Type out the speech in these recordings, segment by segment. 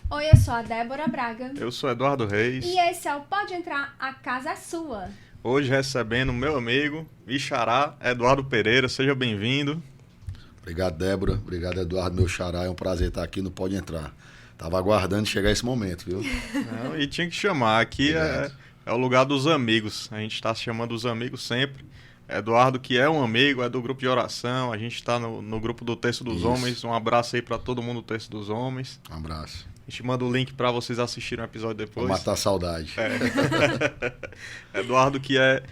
Oi, eu sou a Débora Braga. Eu sou Eduardo Reis. E esse é o Pode Entrar, a casa é sua. Hoje recebendo meu amigo e xará, Eduardo Pereira. Seja bem-vindo. Obrigado, Débora. Obrigado, Eduardo, meu xará. É um prazer estar aqui no Pode Entrar. Tava aguardando chegar esse momento, viu? Não, e tinha que chamar. Aqui é o lugar dos amigos. A gente está chamando os amigos sempre. Eduardo, que é um amigo, é do grupo de oração. A gente está no grupo do Terço dos Homens. Um abraço aí para todo mundo do Terço dos Homens. Um abraço. A gente manda o link para vocês assistirem o episódio depois. Vou matar a saudade. Eduardo, que é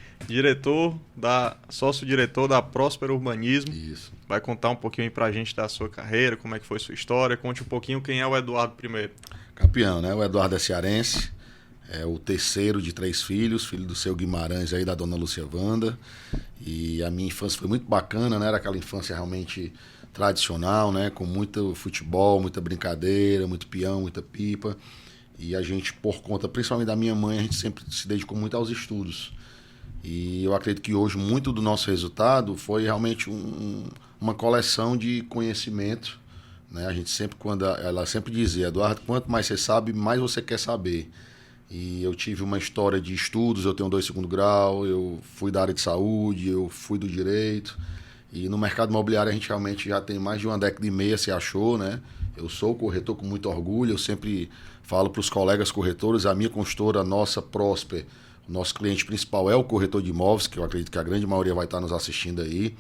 sócio-diretor da Próspera Urbanismo. Isso. Vai contar um pouquinho aí pra gente da sua carreira, como é que foi sua história. Conte um pouquinho quem é o Eduardo primeiro. Campeão, né? O Eduardo é cearense. É o terceiro de 3 filhos, filho do seu Guimarães aí, da dona Lúcia Wanda. E a minha infância foi muito bacana, né? Era aquela infância realmente tradicional, né? Com muito futebol, muita brincadeira, muito peão, muita pipa. E a gente, por conta, principalmente da minha mãe, a gente sempre se dedicou muito aos estudos. E eu acredito que hoje muito do nosso resultado foi realmente uma coleção de conhecimento, né? A gente sempre, ela sempre dizia, Eduardo, quanto mais você sabe, mais você quer saber. E eu tive uma história de estudos, eu tenho 2 segundo grau, eu fui da área de saúde, eu fui do direito. E no mercado imobiliário a gente realmente já tem mais de uma década e meia, se achou, né? Eu sou corretor com muito orgulho, eu sempre falo para os colegas corretores, a minha consultora, a nossa Prosper, o nosso cliente principal é o corretor de imóveis, que eu acredito que a grande maioria vai estar nos assistindo aí,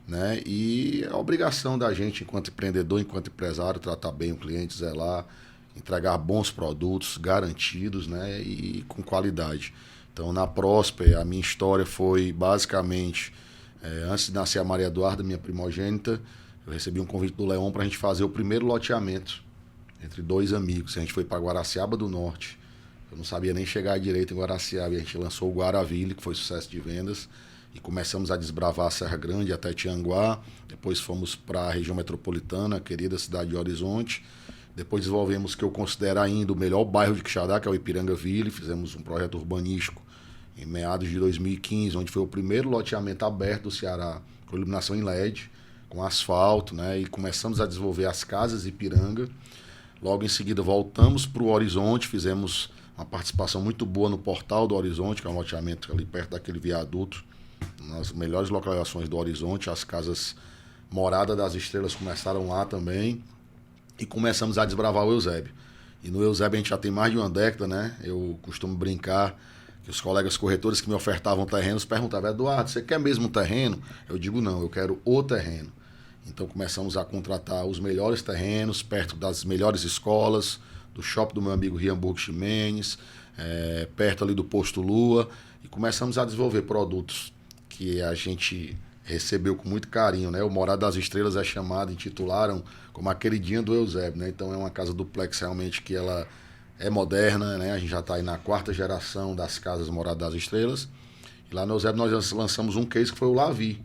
né? E a obrigação da gente, enquanto empreendedor, enquanto empresário, tratar bem o cliente, zelar, entregar bons produtos garantidos, né? E com qualidade. Então, na Prosper, a minha história foi basicamente... antes de nascer a Maria Eduarda, minha primogênita, eu recebi um convite do Leão para a gente fazer o primeiro loteamento entre 2 amigos. A gente foi para Guaraciaba do Norte. Eu não sabia nem chegar direito em Guaraciaba. E a gente lançou o Guaraville, que foi sucesso de vendas. E começamos a desbravar a Serra Grande até Tianguá. Depois fomos para a região metropolitana, a querida cidade de Horizonte. Depois desenvolvemos o que eu considero ainda o melhor bairro de Quixadá, que é o Ipiranga-Ville. Fizemos um projeto urbanístico em meados de 2015, onde foi o primeiro loteamento aberto do Ceará, com iluminação em LED, com asfalto, né? E começamos a desenvolver as casas Ipiranga. Logo em seguida voltamos para o Horizonte, fizemos uma participação muito boa no Portal do Horizonte, que é um loteamento ali perto daquele viaduto, nas melhores localizações do Horizonte. As casas Morada das Estrelas começaram lá também, e começamos a desbravar o Eusébio. E no Eusébio a gente já tem mais de uma década, né? Eu costumo brincar que os colegas corretores que me ofertavam terrenos perguntavam, Eduardo, você quer mesmo um terreno? Eu digo, não, eu quero o terreno. Então começamos a contratar os melhores terrenos, perto das melhores escolas, do shopping do meu amigo Riamburgo Ximenes, perto ali do Posto Lua, e começamos a desenvolver produtos que a gente recebeu com muito carinho, né? O Morada das Estrelas é chamado, intitularam como a queridinha do Eusébio, né? Então é uma casa duplex realmente que ela é moderna, né? A gente já está aí na 4ª geração das casas Morada das Estrelas. E lá no Eusébio nós lançamos um case que foi o Lavi,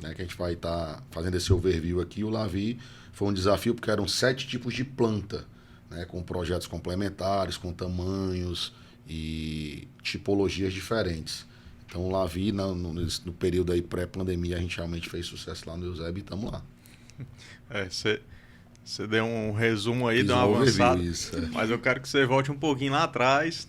né? Que a gente vai estar fazendo esse overview aqui. O Lavi foi um desafio porque eram 7 tipos de planta, né? Com projetos complementares, com tamanhos e tipologias diferentes. Então o Lavi, no período aí pré-pandemia, a gente realmente fez sucesso lá no Eusébio e estamos lá. Você deu um resumo aí, deu uma avançada, mas eu quero que você volte um pouquinho lá atrás,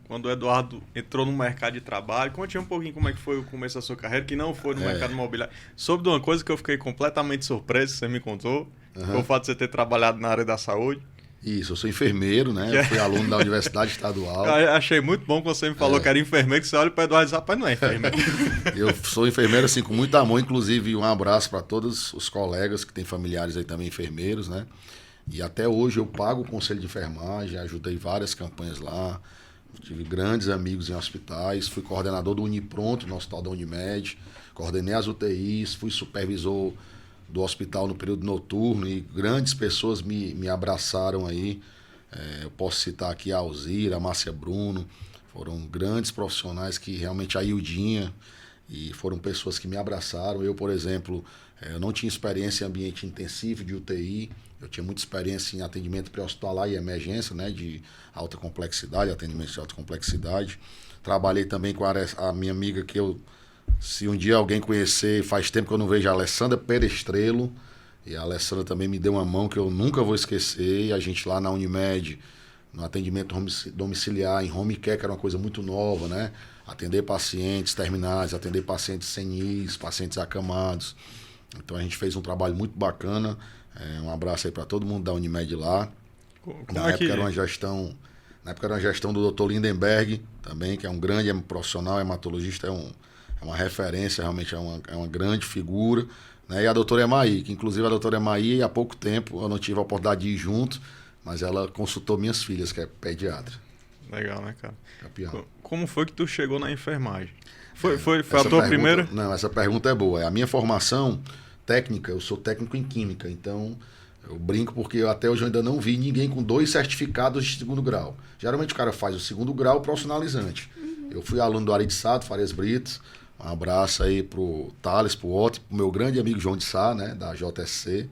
quando o Eduardo entrou no mercado de trabalho. Conte um pouquinho como é que foi o começo da sua carreira, que não foi no mercado imobiliário. Soube de uma coisa que eu fiquei completamente surpreso, que você me contou, foi o fato de você ter trabalhado na área da saúde. Isso, eu sou enfermeiro, né? Eu fui aluno da Universidade Estadual. Eu achei muito bom que você me falou que era enfermeiro, que você olha para o Eduardo e diz, rapaz, não é enfermeiro. Eu sou enfermeiro, assim, com muito amor, inclusive um abraço para todos os colegas que têm familiares aí também enfermeiros, né? E até hoje eu pago o conselho de enfermagem, ajudei várias campanhas lá, tive grandes amigos em hospitais, fui coordenador do Unipronto, no Hospital da Unimed, coordenei as UTIs, fui supervisor do hospital no período noturno e grandes pessoas me abraçaram aí. Eu posso citar aqui a Alzira, a Márcia Bruno, foram grandes profissionais que realmente a Ildinha, e foram pessoas que me abraçaram. Eu, por exemplo, eu não tinha experiência em ambiente intensivo de UTI, eu tinha muita experiência em atendimento pré-hospitalar e emergência, né, de alta complexidade, atendimento de alta complexidade. Trabalhei também com a minha amiga que se um dia alguém conhecer, faz tempo que eu não vejo, a Alessandra Perestrelo, E a Alessandra também me deu uma mão que eu nunca vou esquecer. E a gente lá na Unimed, no atendimento domiciliar, em home care, que era uma coisa muito nova, né? Atender pacientes terminais, atender pacientes senis, pacientes acamados. Então a gente fez um trabalho muito bacana. Um abraço aí para todo mundo da Unimed lá. Na época era uma gestão do Dr. Lindenberg, também, que é um grande profissional, hematologista, é uma referência, realmente é uma grande figura. Né? E a doutora Emaí, que inclusive a doutora Emaí, há pouco tempo, eu não tive a oportunidade de ir junto, mas ela consultou minhas filhas, que é pediatra. Legal, né, cara? Campeão. Como foi que tu chegou na enfermagem? Foi a tua primeira? Não, essa pergunta é boa. A minha formação técnica, eu sou técnico em química, então eu brinco porque até hoje eu ainda não vi ninguém com 2 certificados de segundo grau. Geralmente o cara faz o segundo grau profissionalizante. Eu fui aluno do Ari de Sá, do Farias Brito. Um abraço aí pro Thales, pro Otto, pro meu grande amigo João de Sá, né, da JSC.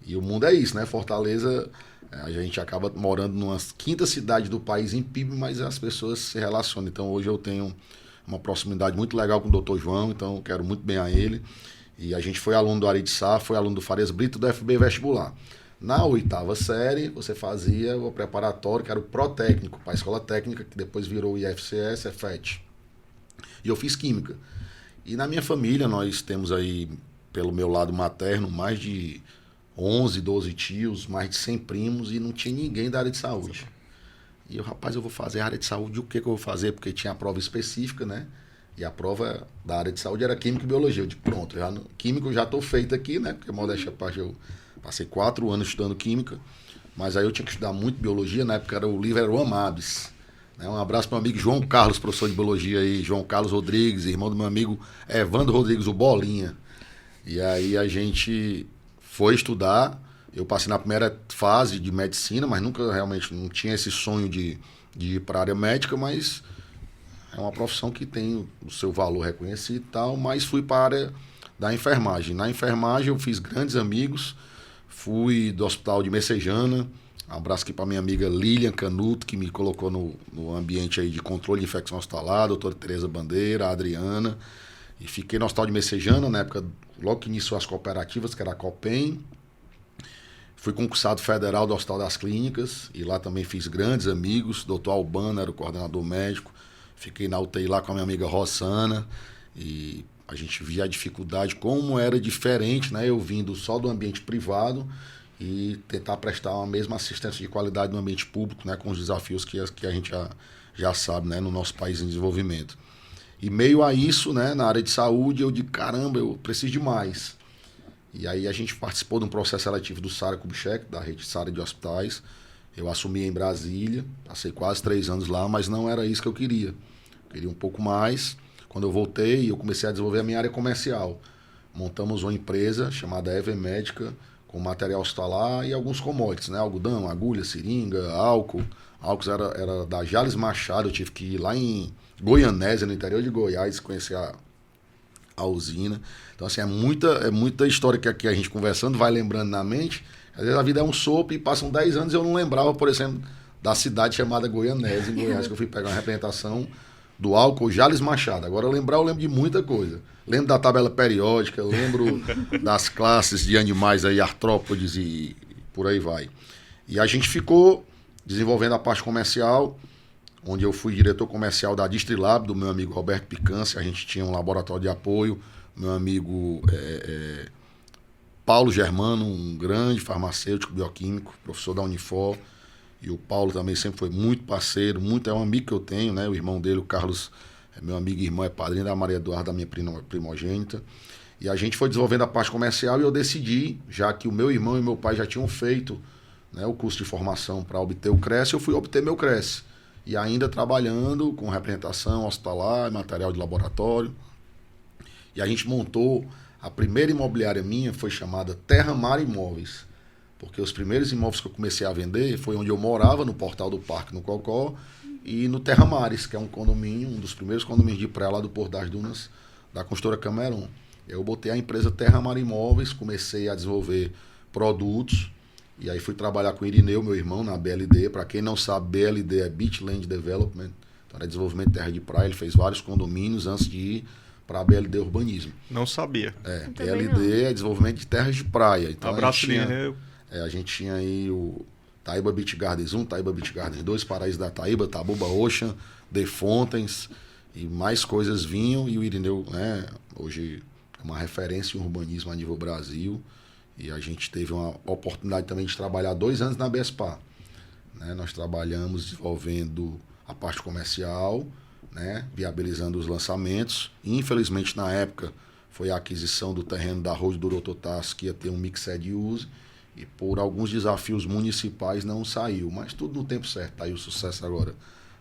E o mundo é isso, né? Fortaleza, a gente acaba morando numa 5ª cidade do país em PIB, mas as pessoas se relacionam. Então hoje eu tenho uma proximidade muito legal com o Dr. João, então eu quero muito bem a ele. E a gente foi aluno do Ari de Sá, foi aluno do Farias Brito, do FB Vestibular. Na 8ª série, você fazia o preparatório, que era o pró-técnico, para a escola técnica, que depois virou o IFCS, EFET. E eu fiz química. E na minha família, nós temos aí, pelo meu lado materno, mais de 11, 12 tios, mais de 100 primos, e não tinha ninguém da área de saúde. E eu, rapaz, eu vou fazer a área de saúde, o que eu vou fazer? Porque tinha a prova específica, né? E a prova da área de saúde era química e biologia. Eu disse, pronto, química eu já estou feito aqui, né? Porque, modéstia à parte, eu passei 4 anos estudando química, mas aí eu tinha que estudar muito biologia, na época o livro era o Amabis. Um abraço para o meu amigo João Carlos, professor de biologia aí, João Carlos Rodrigues, irmão do meu amigo Evandro Rodrigues, o Bolinha. E aí a gente foi estudar, eu passei na primeira fase de medicina, mas nunca realmente não tinha esse sonho de ir para a área médica, mas é uma profissão que tem o seu valor reconhecido e tal, mas fui para a área da enfermagem. Na enfermagem eu fiz grandes amigos, fui do hospital de Messejana. Um abraço aqui para minha amiga Lilian Canuto, que me colocou no ambiente aí de controle de infecção hospitalar, a doutora Tereza Bandeira, a Adriana. E fiquei no hospital de Messejana, na época, logo que iniciou as cooperativas, que era a COPEM. Fui concursado federal do Hospital das Clínicas, e lá também fiz grandes amigos. Doutor Albano era o coordenador médico. Fiquei na UTI lá com a minha amiga Rossana, e a gente via a dificuldade, como era diferente, né? Eu vindo só do ambiente privado e tentar prestar a mesma assistência de qualidade no ambiente público, né, com os desafios que a gente já sabe, né, no nosso país em desenvolvimento. E meio a isso, né, na área de saúde, eu digo, caramba, eu preciso de mais. E aí a gente participou de um processo seletivo do Sara Kubitschek, da rede Sara de hospitais. Eu assumi em Brasília, passei quase 3 anos lá, mas não era isso que eu queria. Eu queria um pouco mais. Quando eu voltei, eu comecei a desenvolver a minha área comercial. Montamos uma empresa chamada Ever Médica, com material hospitalar e alguns commodities, né? Algodão, agulha, seringa, álcool. Álcool era da Jales Machado, eu tive que ir lá em Goianésia, no interior de Goiás, conhecer a usina. Então, assim, é muita história que aqui a gente conversando vai lembrando na mente. Às vezes a vida é um sopro e passam 10 anos e eu não lembrava, por exemplo, da cidade chamada Goianésia, em Goiás, que eu fui pegar uma representação do álcool Jales Machado. Agora, eu lembro de muita coisa. Lembro da tabela periódica, lembro das classes de animais aí, artrópodes e por aí vai. E a gente ficou desenvolvendo a parte comercial, onde eu fui diretor comercial da Distrilab, do meu amigo Roberto Picância. A gente tinha um laboratório de apoio, meu amigo Paulo Germano, um grande farmacêutico bioquímico, professor da Unifor. E o Paulo também sempre foi muito parceiro, é um amigo que eu tenho, né? O irmão dele, o Carlos, é meu amigo e irmão, é padrinho da Maria Eduarda, da minha primogênita. E a gente foi desenvolvendo a parte comercial e eu decidi, já que o meu irmão e meu pai já tinham feito, né, o curso de formação para obter o CRES, eu fui obter meu CRES. E ainda trabalhando com representação hospitalar, material de laboratório. E a gente montou, a primeira imobiliária minha foi chamada Terra Mar Imóveis. Porque os primeiros imóveis que eu comecei a vender foi onde eu morava, no Portal do Parque, no Cocó, e no Terra Mares, que é um condomínio, um dos primeiros condomínios de praia lá do Porto das Dunas, da construtora Cameron. Eu botei a empresa Terra Mar Imóveis, comecei a desenvolver produtos, e aí fui trabalhar com o Irineu, meu irmão, na BLD. Para quem não sabe, BLD é Beach Land Development, então é desenvolvimento de terra de praia. Ele fez vários condomínios antes de ir para a BLD Urbanismo. Não sabia. BLD é desenvolvimento de terras de praia. Então, abraço, a gente tinha aí o Taíba Beach Gardens 1, Taíba Beach Gardens 2, Paraíso da Taíba, Tabuba Ocean, The Fountains, e mais coisas vinham, e o Irineu, né, hoje é uma referência em urbanismo a nível Brasil, e a gente teve uma oportunidade também de trabalhar 2 anos na BESPA. Né? Nós trabalhamos desenvolvendo a parte comercial, né, viabilizando os lançamentos. Infelizmente, na época, foi a aquisição do terreno da Road do Rototaço, que ia ter um mixed use, e por alguns desafios municipais não saiu. Mas tudo no tempo certo. Está aí o sucesso agora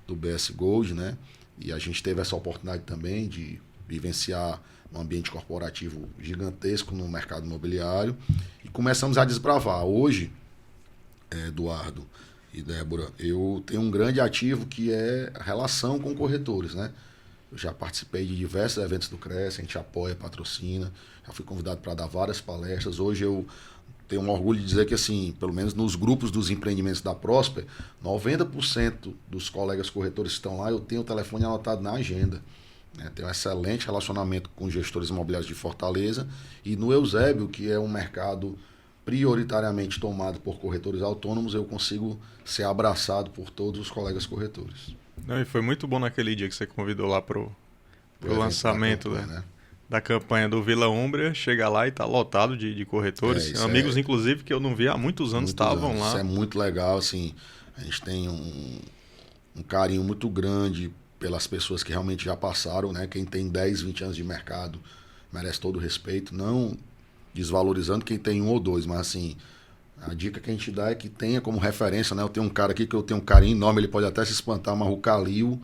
do BS Gold, né? E a gente teve essa oportunidade também de vivenciar um ambiente corporativo gigantesco no mercado imobiliário, e começamos a desbravar. Hoje, Eduardo e Débora, eu tenho um grande ativo que é a relação com corretores, né? Eu já participei de diversos eventos do Cresce, a gente apoia, patrocina, já fui convidado para dar várias palestras. Hoje eu tenho um orgulho de dizer que, assim, pelo menos nos grupos dos empreendimentos da Prosper, 90% dos colegas corretores que estão lá, eu tenho o telefone anotado na agenda. Né? Tenho um excelente relacionamento com gestores imobiliários de Fortaleza, e no Eusébio, que é um mercado prioritariamente tomado por corretores autônomos, eu consigo ser abraçado por todos os colegas corretores. Não, e foi muito bom naquele dia que você convidou lá pro lançamento da campanha do Vila Umbria. Chega lá e tá lotado de corretores. Amigos, inclusive, que eu não vi há muitos anos estavam lá. Isso é muito legal, assim, a gente tem um carinho muito grande pelas pessoas que realmente já passaram, né? Quem tem 10, 20 anos de mercado merece todo o respeito, não desvalorizando quem tem 1 ou 2, mas assim, a dica que a gente dá é que tenha como referência, né? Eu tenho um cara aqui que eu tenho um carinho enorme, ele pode até se espantar, mas o Calil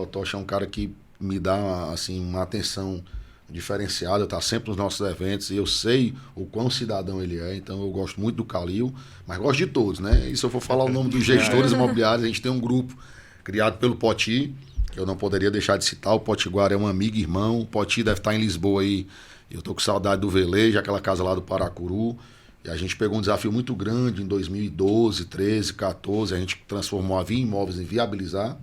Otocha é um cara que me dá, assim, uma atenção diferenciada, tá sempre nos nossos eventos, e eu sei o quão cidadão ele é, então eu gosto muito do Calil, mas gosto de todos, né? E se eu for falar o nome dos gestores imobiliários, a gente tem um grupo criado pelo Poti, que eu não poderia deixar de citar. O Potiguara é um amigo e irmão, o Poti deve estar em Lisboa aí, eu tô com saudade do Velejo, aquela casa lá do Paracuru, e a gente pegou um desafio muito grande em 2012, 13, 14, a gente transformou a Via Imóveis em Viabilizar,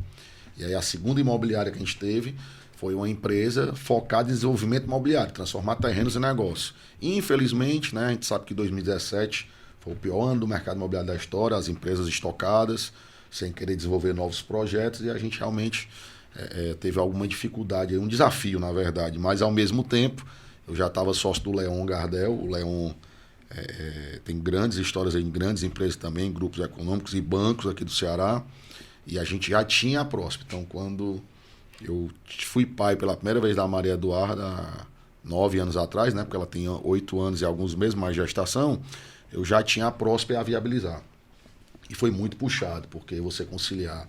e aí a segunda imobiliária que a gente teve foi uma empresa focada em desenvolvimento imobiliário, transformar terrenos em negócio. Infelizmente, né, a gente sabe que 2017 foi o pior ano do mercado imobiliário da história, as empresas estocadas, sem querer desenvolver novos projetos, e a gente realmente teve alguma dificuldade, um desafio, na verdade, mas ao mesmo tempo, eu já estava sócio do Leon Gardel. O Leon tem grandes histórias em grandes empresas também, grupos econômicos e bancos aqui do Ceará, e a gente já tinha a Prosper. Então, quando eu fui pai pela primeira vez da Maria Eduarda, há 9 anos atrás, né, porque ela tinha 8 anos e alguns meses mais de gestação, eu já tinha a Prosper a viabilizar. E foi muito puxado, porque você conciliar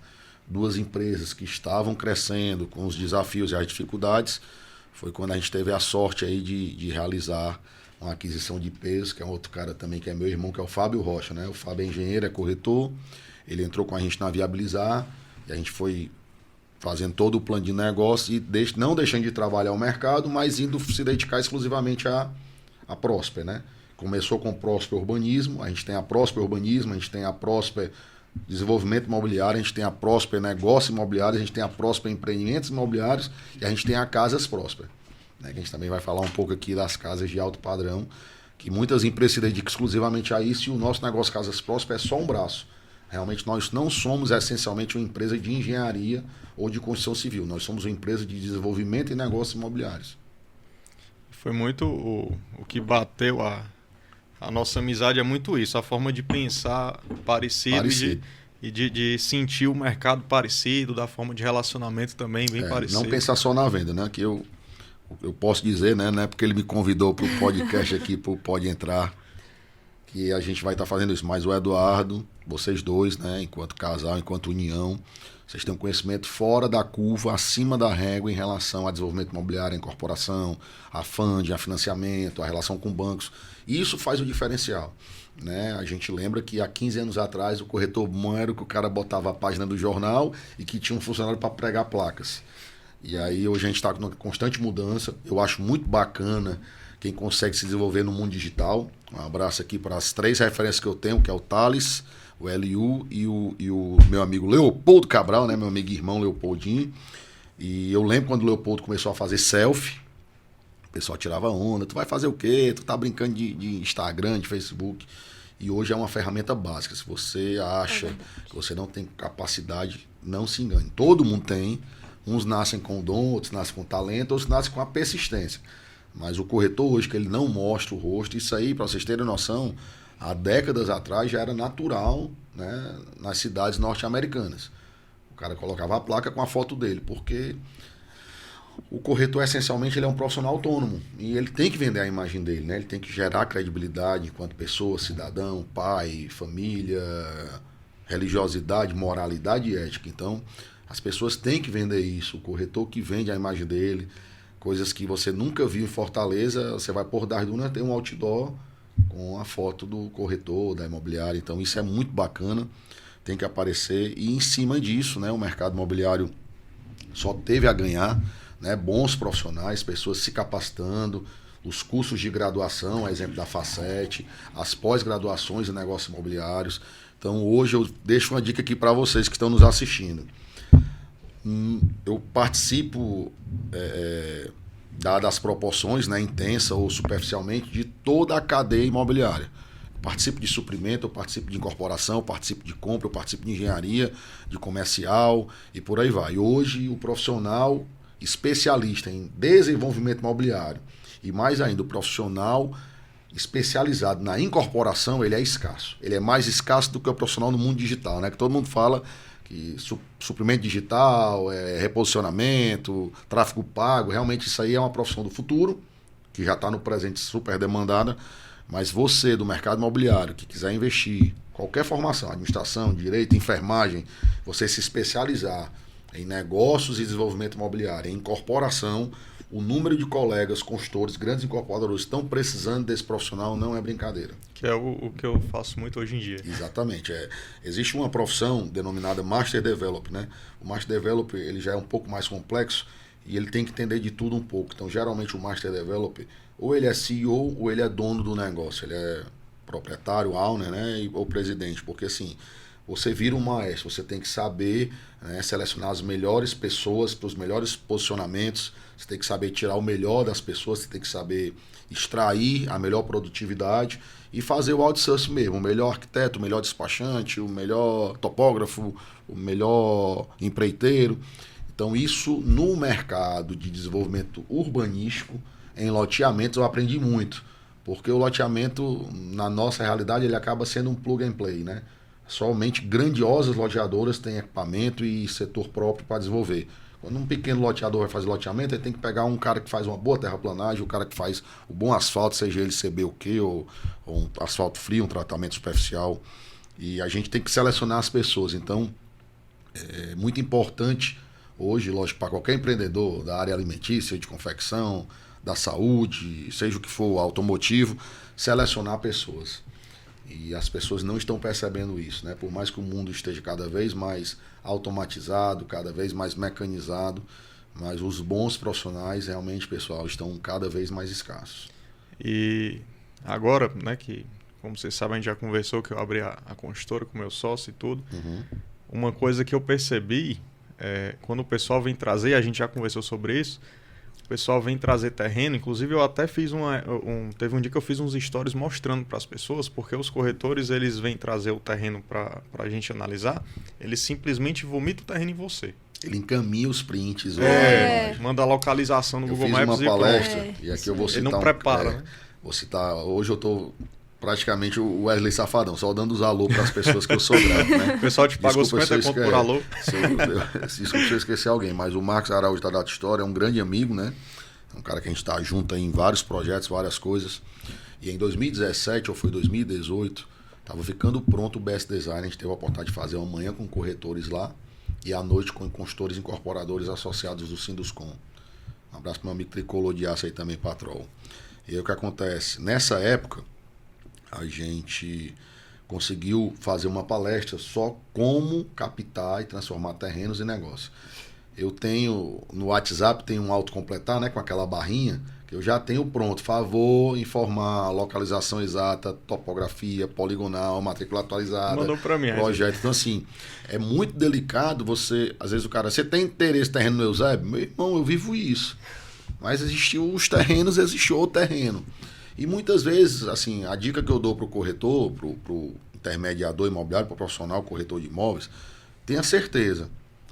2 empresas que estavam crescendo com os desafios e as dificuldades, foi quando a gente teve a sorte aí de realizar uma aquisição de peso, que é um outro cara também, que é meu irmão, que é o Fábio Rocha, né? O Fábio é engenheiro, é corretor, ele entrou com a gente na Viabilizar, e a gente foi fazendo todo o plano de negócio e não deixando de trabalhar o mercado, mas indo se dedicar exclusivamente à Prosper, né? Começou com o Prosper Urbanismo, a gente tem a Prosper Urbanismo, a gente tem a Prosper Desenvolvimento Imobiliário, a gente tem a Prosper Negócio Imobiliário, a gente tem a Prosper Empreendimentos Imobiliários e a gente tem a Casas Prosper, né? Que a gente também vai falar um pouco aqui das casas de alto padrão, que muitas empresas se dedicam exclusivamente a isso, e o nosso negócio Casas Prosper é só um braço. Realmente nós não somos essencialmente uma empresa de engenharia ou de construção civil, nós somos uma empresa de desenvolvimento e negócios imobiliários. Foi muito o que bateu a nossa amizade, é muito isso, a forma de pensar parecido. E de sentir o mercado parecido, da forma de relacionamento também bem parecido. Não pensar só na venda, né? Que eu posso dizer, né? Não é porque ele me convidou para o podcast aqui, para o Pode Entrar, que a gente vai estar fazendo isso. Mas o Eduardo, vocês dois, né? Enquanto casal, enquanto união, vocês têm um conhecimento fora da curva, acima da régua em relação a desenvolvimento imobiliário, a incorporação, a funding, a financiamento, a relação com bancos. Isso faz o diferencial, né? A gente lembra que há 15 anos atrás o corretor bom era que o cara botava a página do jornal e que tinha um funcionário para pregar placas. E aí hoje a gente está com uma constante mudança. Eu acho muito bacana quem consegue se desenvolver no mundo digital. Um abraço aqui para as 3 referências que eu tenho, que é o Thales, o LU e o meu amigo Leopoldo Cabral, né? Meu amigo e irmão Leopoldinho. E eu lembro quando o Leopoldo começou a fazer selfie, O pessoal tirava onda, tu vai fazer o quê? Tu tá brincando de Instagram, de Facebook. E hoje é uma ferramenta básica. Se você acha que você não tem capacidade, não se engane. Todo mundo tem. Uns nascem com dom, outros nascem com talento, outros nascem com a persistência. Mas o corretor hoje, que ele não mostra o rosto, isso aí, para vocês terem noção, há décadas atrás já era natural, né, nas cidades norte-americanas. O cara colocava a placa com a foto dele, porque o corretor, essencialmente, ele é um profissional autônomo. E ele tem que vender a imagem dele, né? Ele tem que gerar credibilidade enquanto pessoa, cidadão, pai, família, religiosidade, moralidade e ética. Então, as pessoas têm que vender isso. O corretor que vende a imagem dele, coisas que você nunca viu em Fortaleza, você vai por das dunas, tem um outdoor com a foto do corretor, da imobiliária. Então, isso é muito bacana, tem que aparecer. E em cima disso, né, o mercado imobiliário só teve a ganhar, né, bons profissionais, pessoas se capacitando, os cursos de graduação, a exemplo da Facete, as pós-graduações em negócios imobiliários. Então, hoje eu deixo uma dica aqui para vocês que estão nos assistindo. Eu participo, dadas as proporções, né, intensa ou superficialmente, de toda a cadeia imobiliária. Eu participo de suprimento, eu participo de incorporação, eu participo de compra, eu participo de engenharia, de comercial e por aí vai. E hoje o profissional especialista em desenvolvimento imobiliário e mais ainda o profissional especializado na incorporação, ele é escasso. Ele é mais escasso do que o profissional no mundo digital, né? Que todo mundo fala que suprimento digital, reposicionamento, tráfego pago, realmente isso aí é uma profissão do futuro, que já está no presente super demandada, mas você do mercado imobiliário que quiser investir, qualquer formação, administração, direito, enfermagem, você se especializar em negócios e desenvolvimento imobiliário, em incorporação, o número de colegas, consultores, grandes incorporadores estão precisando desse profissional, não é brincadeira. Que é o que eu faço muito hoje em dia. Exatamente. Existe uma profissão denominada Master Developer, né? O Master Developer ele já é um pouco mais complexo e ele tem que entender de tudo um pouco. Então, geralmente, o Master Developer, ou ele é CEO ou ele é dono do negócio. Ele é proprietário, owner, né? Ou presidente. Porque, assim, você vira um maestro, você tem que saber, né, selecionar as melhores pessoas para os melhores posicionamentos, você tem que saber tirar o melhor das pessoas, você tem que saber extrair a melhor produtividade e fazer o outsourcing mesmo, o melhor arquiteto, o melhor despachante, o melhor topógrafo, o melhor empreiteiro. Então isso no mercado de desenvolvimento urbanístico, em loteamentos eu aprendi muito, porque o loteamento na nossa realidade ele acaba sendo um plug and play, né? Somente grandiosas loteadoras têm equipamento e setor próprio para desenvolver. Quando um pequeno loteador vai fazer loteamento, ele tem que pegar um cara que faz uma boa terraplanagem, o cara que faz o bom asfalto, seja ele CBUQ ou um asfalto frio, um tratamento superficial. E a gente tem que selecionar as pessoas. Então, é muito importante hoje, lógico, para qualquer empreendedor da área alimentícia, de confecção, da saúde, seja o que for, automotivo, selecionar pessoas. E as pessoas não estão percebendo isso, né? Por mais que o mundo esteja cada vez mais automatizado, cada vez mais mecanizado, mas os bons profissionais realmente, pessoal, estão cada vez mais escassos. E agora, né, que como vocês sabem, a gente já conversou que eu abri a consultora com meu sócio e tudo. Uhum. Uma coisa que eu percebi, quando o pessoal vem trazer, a gente já conversou sobre isso, o pessoal vem trazer terreno, inclusive eu até fiz teve um dia que eu fiz uns stories mostrando para as pessoas, porque os corretores eles vêm trazer o terreno para a gente analisar, eles simplesmente vomitam o terreno em você. Ele encaminha os prints. Manda a localização no Google Maps. Eu fiz uma palestra, e aqui eu vou citar... Ele não prepara, né? Vou citar, hoje eu estou praticamente o Wesley Safadão, só dando os alô para as pessoas que eu sou grato, né? O pessoal te pagou 50 conto por alô. Desculpa se eu esqueci alguém, mas o Marcos Araújo da Data História é um grande amigo, né? É um cara que a gente está junto aí em vários projetos, várias coisas. E em 2017, ou foi 2018, estava ficando pronto o Best Design, a gente teve a oportunidade de fazer uma manhã com corretores lá e à noite com consultores incorporadores associados do Sinduscom. Um abraço para o meu amigo Tricolor de Aço aí também, Patrol. E aí o que acontece? Nessa época, a gente conseguiu fazer uma palestra só como captar e transformar terrenos em negócio. Eu tenho, no WhatsApp, tem um autocompletar, né, com aquela barrinha, que eu já tenho pronto. Favor informar a localização exata, topografia, poligonal, matrícula atualizada. Mandou pra mim, projeto. Então, assim, é muito delicado você... Às vezes o cara... Você tem interesse em terreno no Eusébio? Meu irmão, eu vivo isso. Mas existiu os terrenos, existiu o terreno. E muitas vezes, assim, a dica que eu dou para o corretor, para o intermediador imobiliário, para o profissional corretor de imóveis, tenha certeza.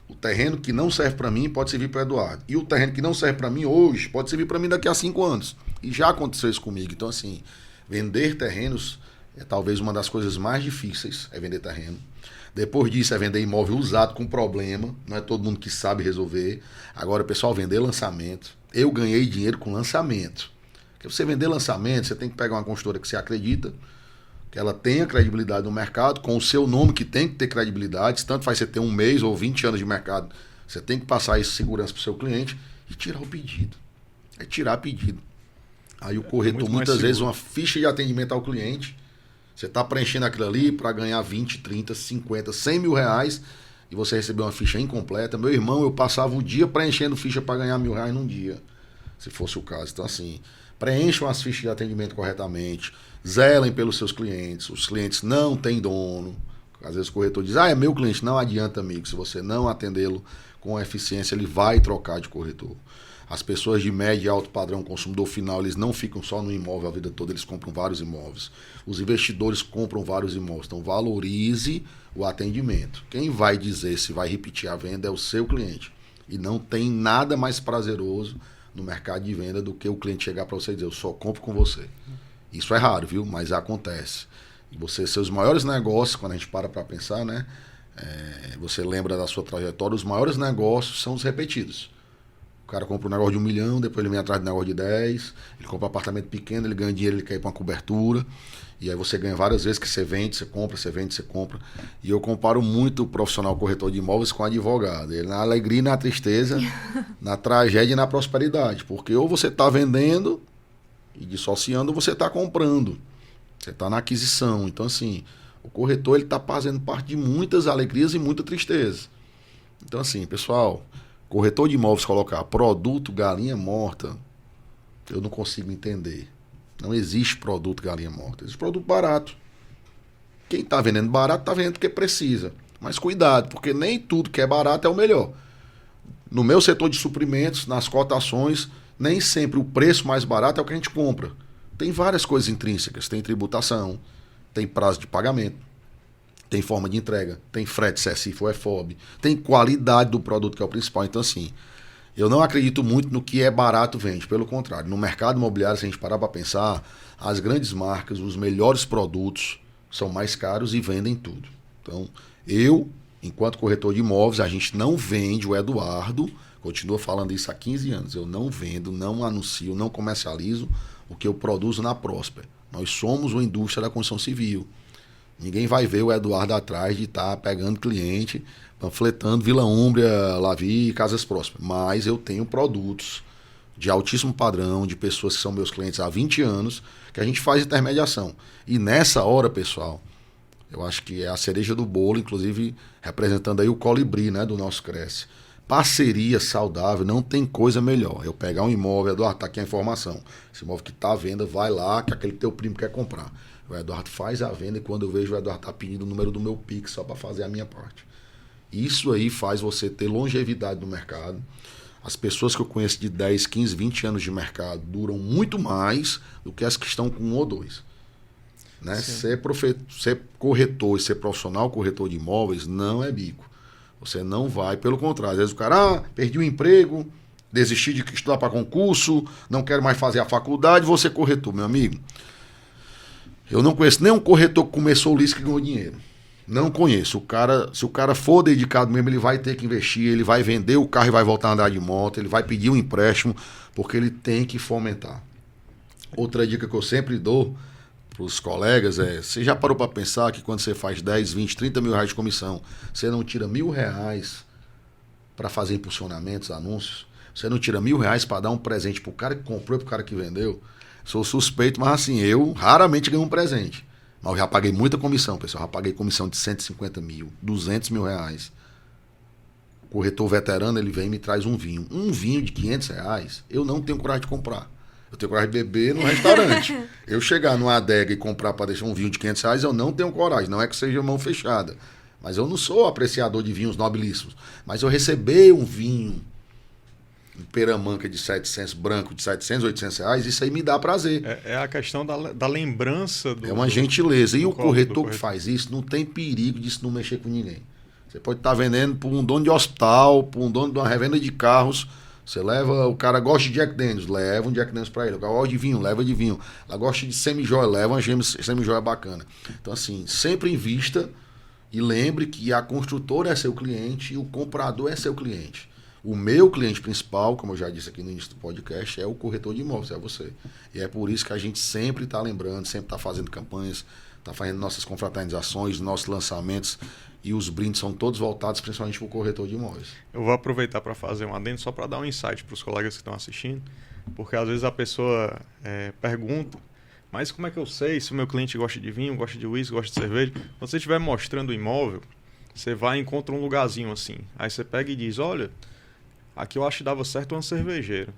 O terreno que não serve para mim pode servir para o Eduardo. E o terreno que não serve para mim hoje pode servir para mim daqui a 5 anos. E já aconteceu isso comigo. Então, assim, vender terrenos é talvez uma das coisas mais difíceis, é vender terreno. Depois disso é vender imóvel usado com problema. Não é todo mundo que sabe resolver. Agora, pessoal, vender lançamento. Eu ganhei dinheiro com lançamento. Porque você vender lançamento, você tem que pegar uma construtora que você acredita, que ela tenha credibilidade no mercado, com o seu nome que tem que ter credibilidade, tanto faz você ter 1 mês ou 20 anos de mercado, você tem que passar isso segurança para o seu cliente e tirar o pedido. É tirar pedido. Aí o corretor, muitas vezes, uma ficha de atendimento ao cliente, você está preenchendo aquilo ali para ganhar 20, 30, 50, 100 mil reais e você recebeu uma ficha incompleta. Meu irmão, eu passava o dia preenchendo ficha para ganhar R$1.000 num dia, se fosse o caso. Então, assim, preencham as fichas de atendimento corretamente, zelem pelos seus clientes. Os clientes não têm dono. Às vezes o corretor diz, é meu cliente. Não adianta, amigo. Se você não atendê-lo com eficiência, ele vai trocar de corretor. As pessoas de médio e alto padrão, consumidor final, eles não ficam só no imóvel a vida toda, eles compram vários imóveis. Os investidores compram vários imóveis. Então, valorize o atendimento. Quem vai dizer se vai repetir a venda é o seu cliente. E não tem nada mais prazeroso no mercado de venda do que o cliente chegar para você e dizer, eu só compro com você. Isso é raro, viu? Mas acontece. E você, seus maiores negócios, quando a gente para pensar, né? Você lembra da sua trajetória, os maiores negócios são os repetidos. O cara compra um negócio de 1 milhão, depois ele vem atrás de um negócio de 10, ele compra um apartamento pequeno, ele ganha dinheiro, ele quer ir para uma cobertura, e aí você ganha várias vezes que você vende, você compra, você vende, você compra. E eu comparo muito o profissional corretor de imóveis com o advogado. Ele na alegria e na tristeza, na tragédia e na prosperidade. Porque ou você está vendendo e dissociando, ou você está comprando. Você está na aquisição. Então, assim, o corretor ele está fazendo parte de muitas alegrias e muita tristeza. Então, assim, pessoal, corretor de imóveis colocar produto galinha morta, eu não consigo entender. Não existe produto galinha morta. Existe produto barato. Quem está vendendo barato está vendendo porque precisa. Mas cuidado, porque nem tudo que é barato é o melhor. No meu setor de suprimentos, nas cotações, nem sempre o preço mais barato é o que a gente compra. Tem várias coisas intrínsecas. Tem tributação, tem prazo de pagamento, tem forma de entrega, tem frete, CECIF ou EFOB, tem qualidade do produto que é o principal. Então, assim, eu não acredito muito no que é barato vende. Pelo contrário, no mercado imobiliário, se a gente parar para pensar, as grandes marcas, os melhores produtos são mais caros e vendem tudo. Então, eu, enquanto corretor de imóveis, a gente não vende, o Eduardo continua falando isso há 15 anos. Eu não vendo, não anuncio, não comercializo o que eu produzo na Prosper. Nós somos uma indústria da construção civil. Ninguém vai ver o Eduardo atrás de estar pegando cliente, panfletando Vila Úmbria, Lavi e Casas Prósperas. Mas eu tenho produtos de altíssimo padrão, de pessoas que são meus clientes há 20 anos, que a gente faz intermediação. E nessa hora, pessoal, eu acho que é a cereja do bolo, inclusive representando aí o colibri, né, do nosso Cresce. Parceria saudável, não tem coisa melhor. Eu pegar um imóvel, Eduardo, tá aqui a informação. Esse imóvel que tá à venda, vai lá, que aquele teu primo quer comprar. O Eduardo faz a venda e quando eu vejo o Eduardo tá pedindo o número do meu Pix só para fazer a minha parte. Isso aí faz você ter longevidade no mercado. As pessoas que eu conheço de 10, 15, 20 anos de mercado duram muito mais do que as que estão com 1 ou 2. Né? Ser corretor e ser profissional corretor de imóveis não é bico. Você não vai, pelo contrário. Às vezes o cara, perdi o emprego, desisti de estudar para concurso, não quero mais fazer a faculdade, vou ser corretor, meu amigo. Eu não conheço nenhum corretor que começou o listo que ganhou dinheiro. Não conheço. Se o cara for dedicado mesmo, ele vai ter que investir, ele vai vender o carro e vai voltar a andar de moto, ele vai pedir um empréstimo, porque ele tem que fomentar. Outra dica que eu sempre dou para os colegas é, você já parou para pensar que quando você faz 10, 20, 30 mil reais de comissão, você não tira R$1.000 para fazer impulsionamentos, anúncios? Você não tira R$1.000 para dar um presente para o cara que comprou e para o cara que vendeu? Sou suspeito, mas assim, eu raramente ganho um presente. Mas eu já paguei muita comissão, pessoal. Já paguei comissão de 150 mil, 200 mil reais. O corretor veterano, ele vem e me traz um vinho. Um vinho de 500 reais, eu não tenho coragem de comprar. Eu tenho coragem de beber no restaurante. Eu chegar numa adega e comprar para deixar um vinho de 500 reais, eu não tenho coragem. Não é que seja mão fechada. Mas eu não sou apreciador de vinhos nobilíssimos. Mas eu receber um vinho peramanca de 700, branco de 700, 800 reais, isso aí me dá prazer. É a questão da lembrança do... É uma gentileza. E o corretor que faz isso não tem perigo disso não mexer com ninguém. Você pode estar vendendo para um dono de hospital, para um dono de uma revenda de carros. Você leva, o cara gosta de Jack Daniels, leva um Jack Daniels para ele. O cara gosta de vinho, leva de vinho. Ela gosta de semi-joia, leva uma semi-joia bacana. Então, assim, sempre invista e lembre que a construtora é seu cliente e o comprador é seu cliente. O meu cliente principal, como eu já disse aqui no início do podcast, é o corretor de imóveis, é você. E é por isso que a gente sempre está lembrando, sempre está fazendo campanhas, está fazendo nossas confraternizações, nossos lançamentos, e os brindes são todos voltados principalmente para o corretor de imóveis. Eu vou aproveitar para fazer um adendo só para dar um insight para os colegas que estão assistindo, porque às vezes a pessoa pergunta, mas como é que eu sei se o meu cliente gosta de vinho, gosta de uísque, gosta de cerveja? Quando você estiver mostrando o imóvel, você vai e encontra um lugarzinho assim, aí você pega e diz, olha, aqui eu acho que dava certo uma cervejeira,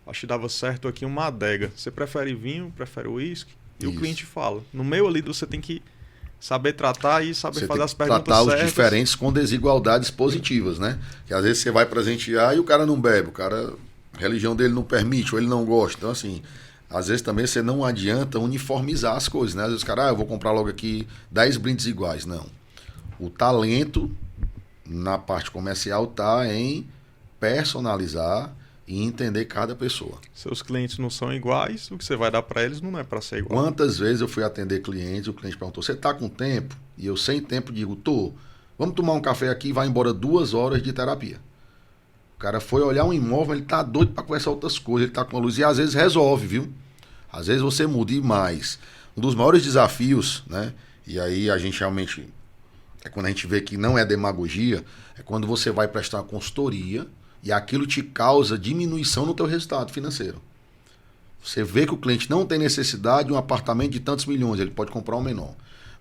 acho que dava certo aqui uma adega, você prefere vinho, prefere uísque? E o cliente fala. No meio ali você tem que saber tratar e saber fazer as perguntas tratar certas. Os diferentes com desigualdades positivas, né? Que às vezes você vai presentear e o cara não bebe, a religião dele não permite, ou ele não gosta. Então, assim, às vezes também você não adianta uniformizar as coisas, né? Às vezes o cara, eu vou comprar logo aqui 10 brindes iguais. Não. O talento na parte comercial está em personalizar e entender cada pessoa. Seus clientes não são iguais, o que você vai dar para eles não é para ser igual. Quantas vezes eu fui atender clientes, o cliente perguntou, você está com tempo? E eu sem tempo digo, tô. Vamos tomar um café aqui e vai embora 2 horas de terapia. O cara foi olhar um imóvel, ele tá doido para conversar outras coisas, ele tá com a luz e às vezes resolve, viu? Às vezes você muda e mais. Um dos maiores desafios, né? E aí a gente realmente, é quando a gente vê que não é demagogia, é quando você vai prestar uma consultoria e aquilo te causa diminuição no teu resultado financeiro. Você vê que o cliente não tem necessidade de um apartamento de tantos milhões, ele pode comprar um menor.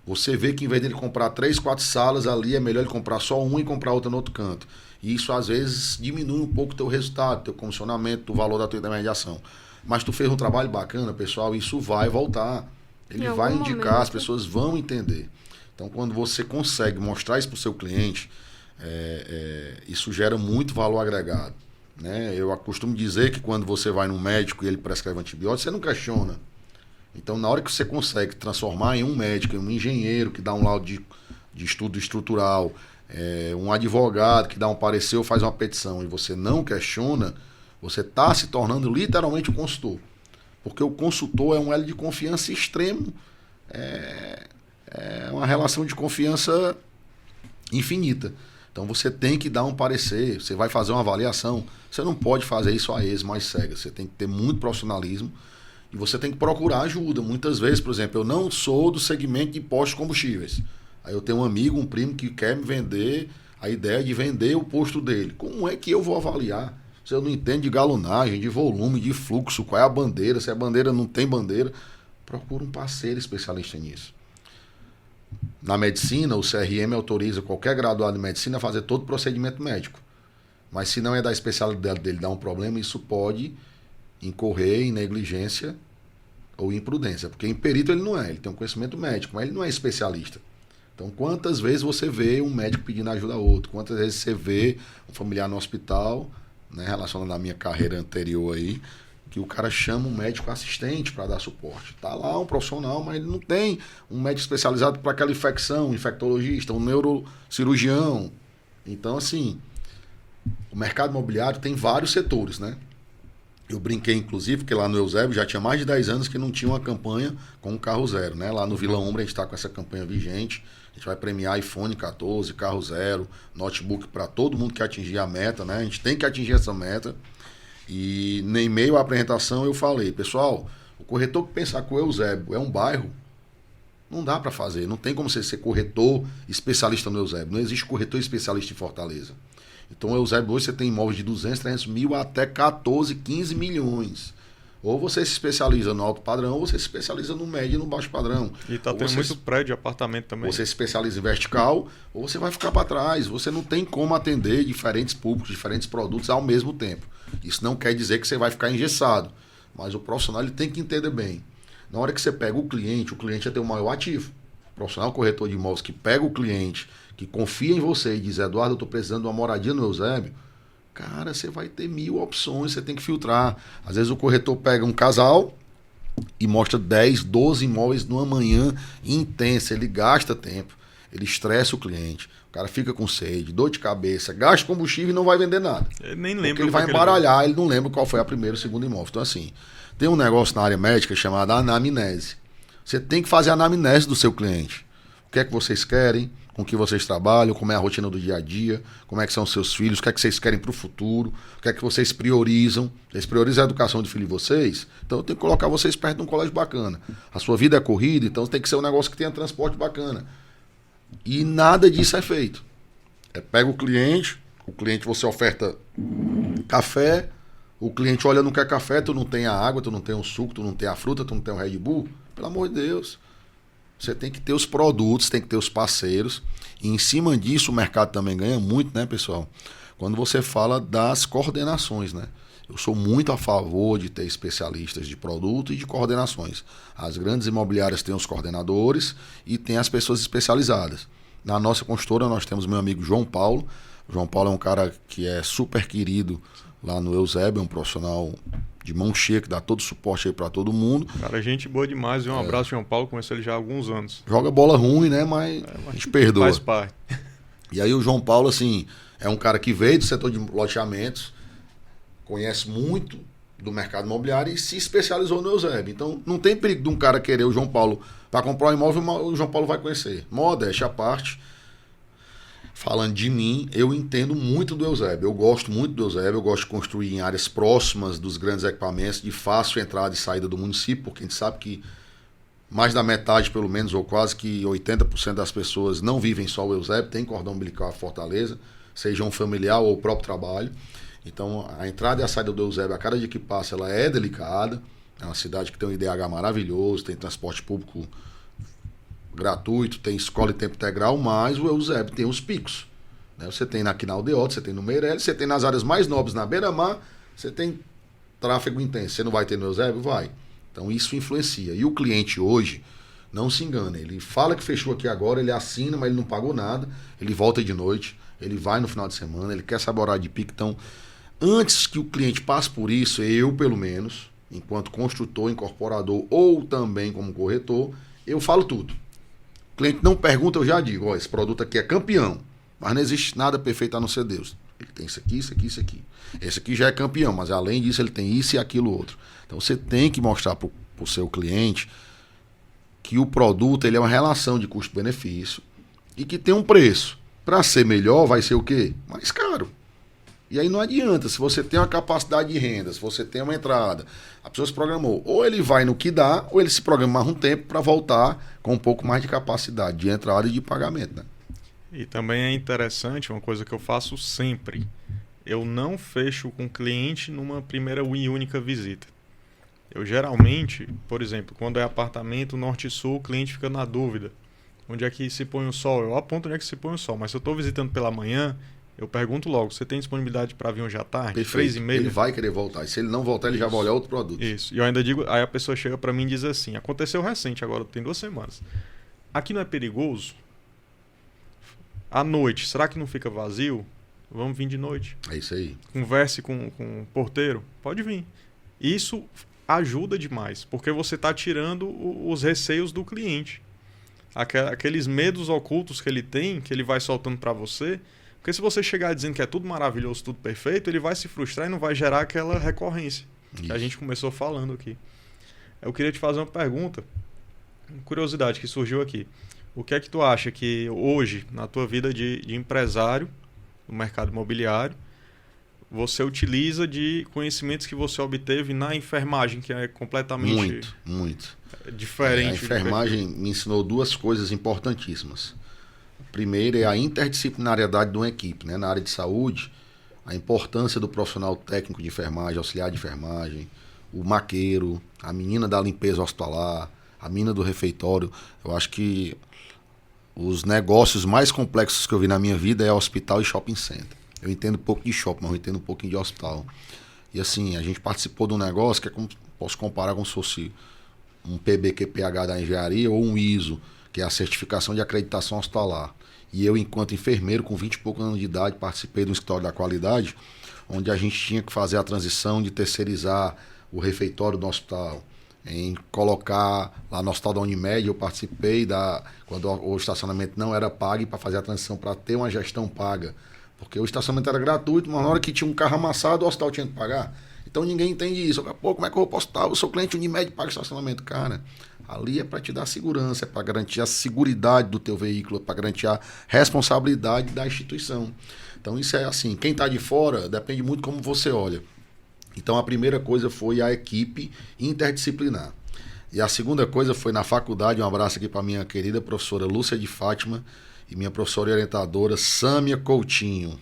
Você vê que em vez dele comprar 3, 4 salas ali, é melhor ele comprar só um e comprar outra no outro canto. E isso às vezes diminui um pouco o teu resultado, teu comissionamento, o valor da tua intermediação. Mas tu fez um trabalho bacana, pessoal, isso vai voltar. Ele vai indicar, as pessoas vão entender. Então quando você consegue mostrar isso para o seu cliente, isso gera muito valor agregado, né? Eu costumo dizer que quando você vai no médico e ele prescreve antibiótico, você não questiona. Então, na hora que você consegue transformar em um médico, em um engenheiro que dá um laudo de estudo estrutural, um advogado que dá um parecer ou faz uma petição e você não questiona, você está se tornando literalmente um consultor. Porque o consultor é um elo de confiança extremo, é uma relação de confiança infinita. Então você tem que dar um parecer, você vai fazer uma avaliação, você não pode fazer isso a esmo, mais cega, você tem que ter muito profissionalismo e você tem que procurar ajuda. Muitas vezes, por exemplo, eu não sou do segmento de postos de combustíveis. Aí eu tenho um amigo, um primo que quer me vender, a ideia de vender o posto dele. Como é que eu vou avaliar? Se eu não entendo de galonagem, de volume, de fluxo, qual é a bandeira, se a bandeira não tem bandeira, procura um parceiro especialista nisso. Na medicina, o CRM autoriza qualquer graduado de medicina a fazer todo o procedimento médico. Mas se não é da especialidade dele dar um problema, isso pode incorrer em negligência ou imprudência. Porque em perito ele não é, ele tem um conhecimento médico, mas ele não é especialista. Então quantas vezes você vê um médico pedindo ajuda a outro? Quantas vezes você vê um familiar no hospital, né, relacionado à minha carreira anterior aí, que o cara chama um médico assistente para dar suporte. Tá lá um profissional, mas ele não tem um médico especializado para aquela infecção, um infectologista, um neurocirurgião. Então, assim, o mercado imobiliário tem vários setores, né? Eu brinquei, inclusive, porque lá no Eusébio já tinha mais de 10 anos que não tinha uma campanha com o carro zero, né? Lá no Vila Umbra a gente está com essa campanha vigente. A gente vai premiar iPhone 14, carro zero, notebook para todo mundo que atingir a meta, né? A gente tem que atingir essa meta. E em meio à apresentação eu falei, pessoal, o corretor que pensar que o Eusébio é um bairro, não dá para fazer. Não tem como você ser corretor especialista no Eusébio. Não existe corretor especialista em Fortaleza. Então o Eusébio hoje você tem imóveis de 200, 300 mil até 14, 15 milhões. Ou você se especializa no alto padrão, ou você se especializa no médio e no baixo padrão. E está tendo muito prédio, apartamento também. Você se especializa em vertical, ou você vai ficar para trás. Você não tem como atender diferentes públicos, diferentes produtos ao mesmo tempo. Isso não quer dizer que você vai ficar engessado. Mas o profissional ele tem que entender bem. Na hora que você pega o cliente é teu maior ativo. O profissional corretor de imóveis que pega o cliente, que confia em você e diz, Eduardo, eu estou precisando de uma moradia no Eusébio, Cara, você vai ter 1000 opções, você tem que filtrar. Às vezes o corretor pega um casal e mostra 10, 12 imóveis numa manhã intensa. Ele gasta tempo, ele estressa o cliente. O cara fica com sede, dor de cabeça, gasta combustível e não vai vender nada. Ele nem lembra. Porque ele vai embaralhar, ele não lembra qual foi a primeira e o segundo imóvel. Então, assim, tem um negócio na área médica chamado anamnese. Você tem que fazer a anamnese do seu cliente. O que é que vocês querem, com que vocês trabalham, como é a rotina do dia a dia, como é que são os seus filhos, o que é que vocês querem para o futuro, o que é que vocês priorizam. Vocês priorizam a educação do filho de vocês, então eu tenho que colocar vocês perto de um colégio bacana. A sua vida é corrida, então tem que ser um negócio que tenha transporte bacana. E nada disso é feito. Pega o cliente você oferta café, o cliente olha, não quer café, tu não tem a água, tu não tem o suco, tu não tem a fruta, tu não tem o Red Bull. Pelo amor de Deus. Você tem que ter os produtos, tem que ter os parceiros. E em cima disso o mercado também ganha muito, né, pessoal? Quando você fala das coordenações, né? Eu sou muito a favor de ter especialistas de produto e de coordenações. As grandes imobiliárias têm os coordenadores e tem as pessoas especializadas. Na nossa consultora nós temos meu amigo João Paulo. O João Paulo é um cara que é super querido lá no Eusébio, é um profissional de mão cheia, que dá todo o suporte aí pra todo mundo. Cara, gente boa demais. E um abraço, João Paulo. Conheço ele já há alguns anos. Joga bola ruim, né? Mas a gente perdoa. Faz parte. E aí o João Paulo, assim, é um cara que veio do setor de loteamentos, conhece muito do mercado imobiliário e se especializou no Eusébio. Então, não tem perigo de um cara querer o João Paulo para comprar um imóvel, o João Paulo vai conhecer. Modéstia à parte. Falando de mim, eu entendo muito do Eusébio. Eu gosto muito do Eusébio. Eu gosto de construir em áreas próximas dos grandes equipamentos, de fácil entrada e saída do município, porque a gente sabe que mais da metade, pelo menos, ou quase que 80% das pessoas não vivem só o Eusébio, tem cordão umbilical a Fortaleza, seja um familiar ou o próprio trabalho. Então, a entrada e a saída do Eusébio, a cada dia que passa, ela é delicada. É uma cidade que tem um IDH maravilhoso, tem transporte público gratuito, tem escola em tempo integral, mas o Eusébio tem os picos. Né? Você tem aqui na Aldeota, você tem no Meireles, você tem nas áreas mais nobres, na Beira-Mar, você tem tráfego intenso. Você não vai ter no Eusébio? Vai. Então isso influencia. E o cliente hoje, não se engana, ele fala que fechou aqui agora, ele assina, mas ele não pagou nada, ele volta de noite, ele vai no final de semana, ele quer saber horário de pico. Então, antes que o cliente passe por isso, eu pelo menos, enquanto construtor, incorporador ou também como corretor, eu falo tudo. O cliente não pergunta, eu já digo, ó, esse produto aqui é campeão, mas não existe nada perfeito a não ser Deus. Ele tem isso aqui, isso aqui, isso aqui. Esse aqui já é campeão, mas além disso ele tem isso e aquilo outro. Então você tem que mostrar para o seu cliente que o produto ele é uma relação de custo-benefício e que tem um preço. Para ser melhor vai ser o quê? Mais caro. E aí não adianta, se você tem uma capacidade de renda, se você tem uma entrada, a pessoa se programou, ou ele vai no que dá, ou ele se programa mais um tempo para voltar com um pouco mais de capacidade de entrada e de pagamento, né? E também é interessante, uma coisa que eu faço sempre, eu não fecho com o cliente numa primeira e única visita. Eu geralmente, por exemplo, quando é apartamento norte-sul, o cliente fica na dúvida, onde é que se põe o sol? Eu aponto onde é que se põe o sol, mas se eu estou visitando pela manhã, eu pergunto logo, você tem disponibilidade para vir hoje à tarde? 3h30? Ele vai querer voltar. E se ele não voltar, ele já vai olhar outro produto. Isso. E eu ainda digo, aí a pessoa chega para mim e diz assim, aconteceu recente, agora tem 2 semanas. Aqui não é perigoso? À noite, será que não fica vazio? Vamos vir de noite. É isso aí. Converse com o porteiro. Pode vir. Isso ajuda demais, porque você está tirando os receios do cliente. Aqueles medos ocultos que ele tem, que ele vai soltando para você. Porque se você chegar dizendo que é tudo maravilhoso, tudo perfeito, ele vai se frustrar e não vai gerar aquela recorrência que a gente começou falando aqui. Eu queria te fazer uma pergunta, uma curiosidade que surgiu aqui. O que é que tu acha que hoje, na tua vida de empresário no mercado imobiliário, você utiliza de conhecimentos que você obteve na enfermagem, que é completamente muito diferente? A enfermagem me ensinou 2 coisas importantíssimas. Primeiro é a interdisciplinariedade de uma equipe, né? Na área de saúde, a importância do profissional técnico de enfermagem, auxiliar de enfermagem, o maqueiro, a menina da limpeza hospitalar, a menina do refeitório. Eu acho que os negócios mais complexos que eu vi na minha vida é hospital e shopping center. Eu entendo um pouco de shopping, mas eu entendo um pouquinho de hospital. E assim, a gente participou de um negócio que é como, posso comparar como se fosse um PBQPH da engenharia ou um ISO, que é a certificação de acreditação hospitalar. E eu, enquanto enfermeiro, com 20 e poucos anos de idade, participei do escritório da qualidade, onde a gente tinha que fazer a transição de terceirizar o refeitório do hospital, em colocar lá no hospital da Unimed, eu participei quando o estacionamento não era pago, para fazer a transição para ter uma gestão paga. Porque o estacionamento era gratuito, mas na hora que tinha um carro amassado, o hospital tinha que pagar. Então ninguém entende isso. Pô, como é que eu vou pro hospital? Eu sou cliente Unimed, paga estacionamento. Cara, ali é para te dar segurança, é para garantir a seguridade do teu veículo, é para garantir a responsabilidade da instituição. Então isso é assim, quem está de fora depende muito como você olha. Então a primeira coisa foi a equipe interdisciplinar. E a segunda coisa foi na faculdade, um abraço aqui para minha querida professora Lúcia de Fátima e minha professora e orientadora Sâmia Coutinho.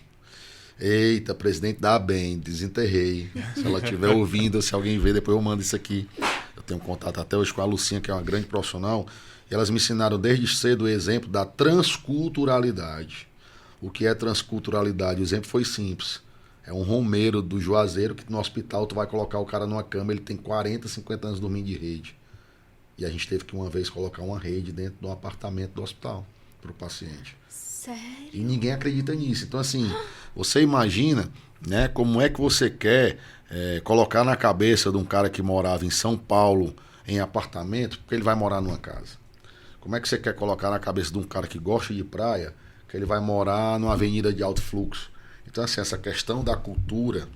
Eita, presidente da ABEM, desenterrei. Se ela estiver ouvindo, se alguém ver, depois eu mando isso aqui. Eu tenho contato até hoje com a Lucinha, que é uma grande profissional, e elas me ensinaram desde cedo o exemplo da transculturalidade. O que é transculturalidade? O exemplo foi simples. É um romeiro do Juazeiro que no hospital tu vai colocar o cara numa cama, ele tem 40, 50 anos dormindo de rede. E a gente teve que uma vez colocar uma rede dentro do apartamento do hospital para o paciente. Sério? E ninguém acredita nisso. Então, assim, você imagina, né, como é que você quer colocar na cabeça de um cara que morava em São Paulo em apartamento, porque ele vai morar numa casa. Como é que você quer colocar na cabeça de um cara que gosta de praia, que ele vai morar numa avenida de alto fluxo? Então, assim, essa questão da cultura,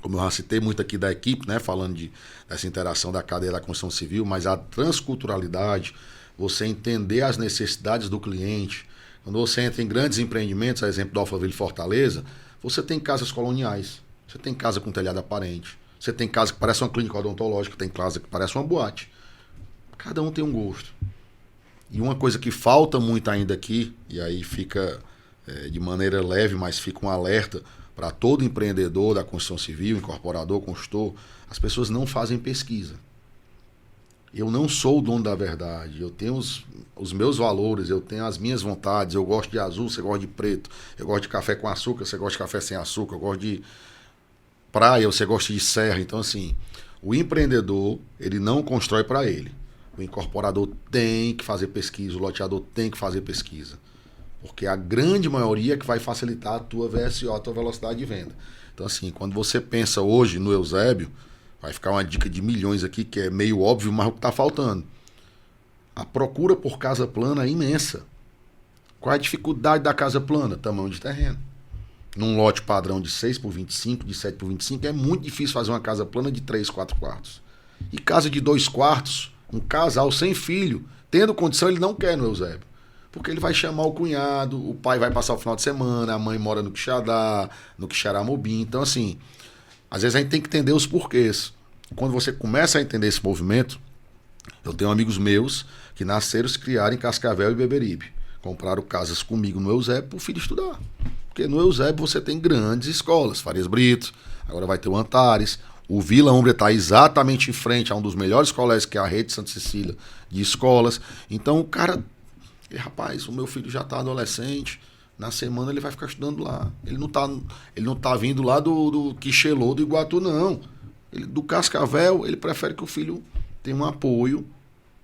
como eu já citei muito aqui da equipe, né, falando dessa interação da cadeia da construção civil, mas a transculturalidade, você entender as necessidades do cliente. Quando você entra em grandes empreendimentos, a exemplo do Alphaville Fortaleza, você tem casas coloniais, você tem casa com telhado aparente, você tem casa que parece uma clínica odontológica, tem casa que parece uma boate. Cada um tem um gosto. E uma coisa que falta muito ainda aqui, e aí fica de maneira leve, mas fica um alerta para todo empreendedor da construção civil, incorporador, construtor, as pessoas não fazem pesquisa. Eu não sou o dono da verdade, eu tenho os meus valores, eu tenho as minhas vontades, eu gosto de azul, você gosta de preto, eu gosto de café com açúcar, você gosta de café sem açúcar, eu gosto de praia, você gosta de serra. Então, assim, o empreendedor, ele não constrói para ele. O incorporador tem que fazer pesquisa, o loteador tem que fazer pesquisa. Porque a grande maioria é que vai facilitar a tua VSO, a tua velocidade de venda. Então, assim, quando você pensa hoje no Eusébio, vai ficar uma dica de milhões aqui, que é meio óbvio, mas o que está faltando? A procura por casa plana é imensa. Qual é a dificuldade da casa plana? Tamanho de terreno. Num lote padrão de 6 por 25, de 7 por 25, é muito difícil fazer uma casa plana de 3, 4 quartos. E casa de 2 quartos, um casal sem filho, tendo condição, ele não quer no Eusébio. Porque ele vai chamar o cunhado, o pai vai passar o final de semana, a mãe mora no Quixadá, no Quixaramobim. Então, assim, às vezes a gente tem que entender os porquês. Quando você começa a entender esse movimento, eu tenho amigos meus que nasceram, se criaram em Cascavel e Beberibe. Compraram casas comigo no Eusébio para o filho estudar. Porque no Eusébio você tem grandes escolas, Farias Brito, agora vai ter o Antares. O Vila Umbria está exatamente em frente a um dos melhores colégios, que é a Rede Santa Cecília de escolas. Então o cara, rapaz, o meu filho já está adolescente, na semana ele vai ficar estudando lá. Ele não tá vindo lá do Quixelô, do Iguatu, não. Do Cascavel, ele prefere que o filho tenha um apoio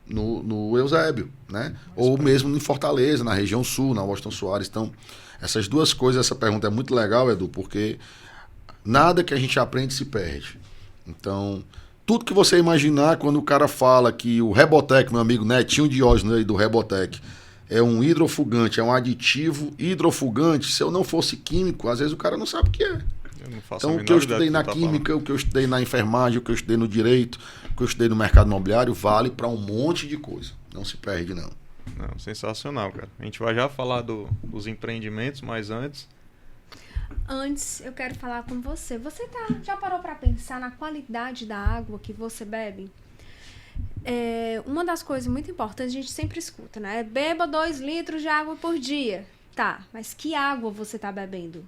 no Eusébio, né? Ou mesmo em Fortaleza, na região sul, na Washington Soares. Então, essas duas coisas, essa pergunta é muito legal, Edu, porque nada que a gente aprende se perde. Então, tudo que você imaginar, quando o cara fala que o Rebotec, meu amigo Netinho Diógenes aí do Rebotec, é um hidrofugante, é um aditivo hidrofugante, se eu não fosse químico, às vezes o cara não sabe o que é. Então, o que eu estudei na química, o que eu estudei na enfermagem, o que eu estudei no direito, o que eu estudei no mercado imobiliário, vale para um monte de coisa. Não se perde, não. Não, sensacional, cara. A gente vai já falar dos empreendimentos, mas antes... Antes, eu quero falar com você. Você já parou para pensar na qualidade da água que você bebe? Uma das coisas muito importantes, a gente sempre escuta, né? Beba 2 litros de água por dia. Tá, mas que água você está bebendo?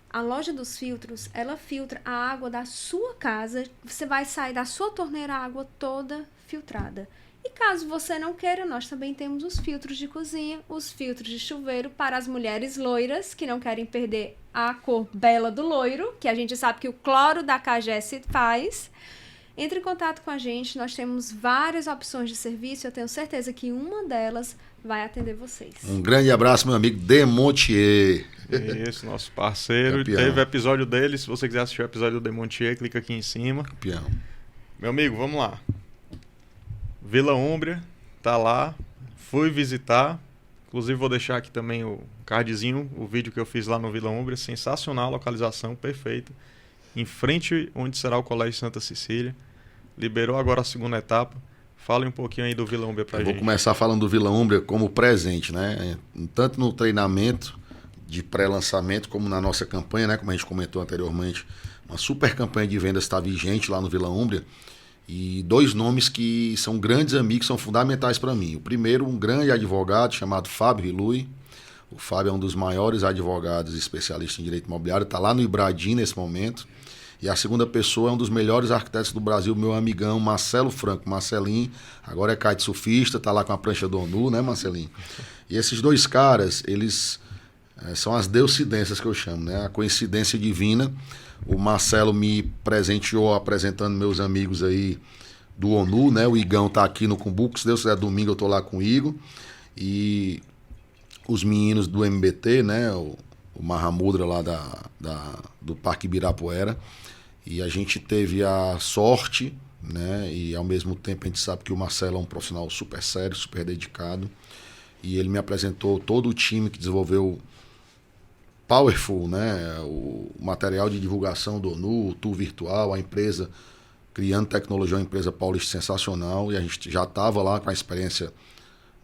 A loja dos filtros, ela filtra a água da sua casa. Você vai sair da sua torneira a água toda filtrada. E caso você não queira, nós também temos os filtros de cozinha, os filtros de chuveiro para as mulheres loiras que não querem perder a cor bela do loiro, que a gente sabe que o cloro da CAGES faz. Entre em contato com a gente, nós temos várias opções de serviço, eu tenho certeza que uma delas vai atender vocês. Um grande abraço, meu amigo Demontier. Isso, nosso parceiro. Campeão. Teve episódio dele. Se você quiser assistir o episódio do Demontier, clica aqui em cima. Campeão. Meu amigo, vamos lá. Vila Úmbria, tá lá. Fui visitar. Inclusive vou deixar aqui também o cardzinho, o vídeo que eu fiz lá no Vila Úmbria. Sensacional, localização perfeita. Em frente onde será o Colégio Santa Cecília. Liberou agora a segunda etapa. Fale um pouquinho aí do Vila Úmbria pra gente. Vou começar falando do Vila Úmbria como presente, né? Tanto no treinamento de pré-lançamento como na nossa campanha, né? Como a gente comentou anteriormente, uma super campanha de vendas está vigente lá no Vila Úmbria. E 2 nomes que são grandes amigos, são fundamentais para mim. O primeiro, um grande advogado chamado Fábio Rilui. O Fábio é um dos maiores advogados especialistas em direito imobiliário, está lá no Ibradim nesse momento. E a segunda pessoa é um dos melhores arquitetos do Brasil, meu amigão Marcelo Franco. Marcelinho, agora é kitesurfista, está lá com a prancha do ONU, né, Marcelinho? E esses 2 caras, eles são as deucidências que eu chamo, né? A coincidência divina. O Marcelo me presenteou apresentando meus amigos aí do ONU, né? O Igão tá aqui no Cumbuco, se Deus quiser domingo eu tô lá com o Igor. E os meninos do MBT, né? O Mahamudra lá do Parque Ibirapuera. E a gente teve a sorte, né? E ao mesmo tempo a gente sabe que o Marcelo é um profissional super sério, super dedicado. E ele me apresentou todo o time que desenvolveu Powerful, né? O material de divulgação do ONU, o tour virtual, a empresa criando tecnologia, uma empresa paulista sensacional. E a gente já estava lá com a experiência,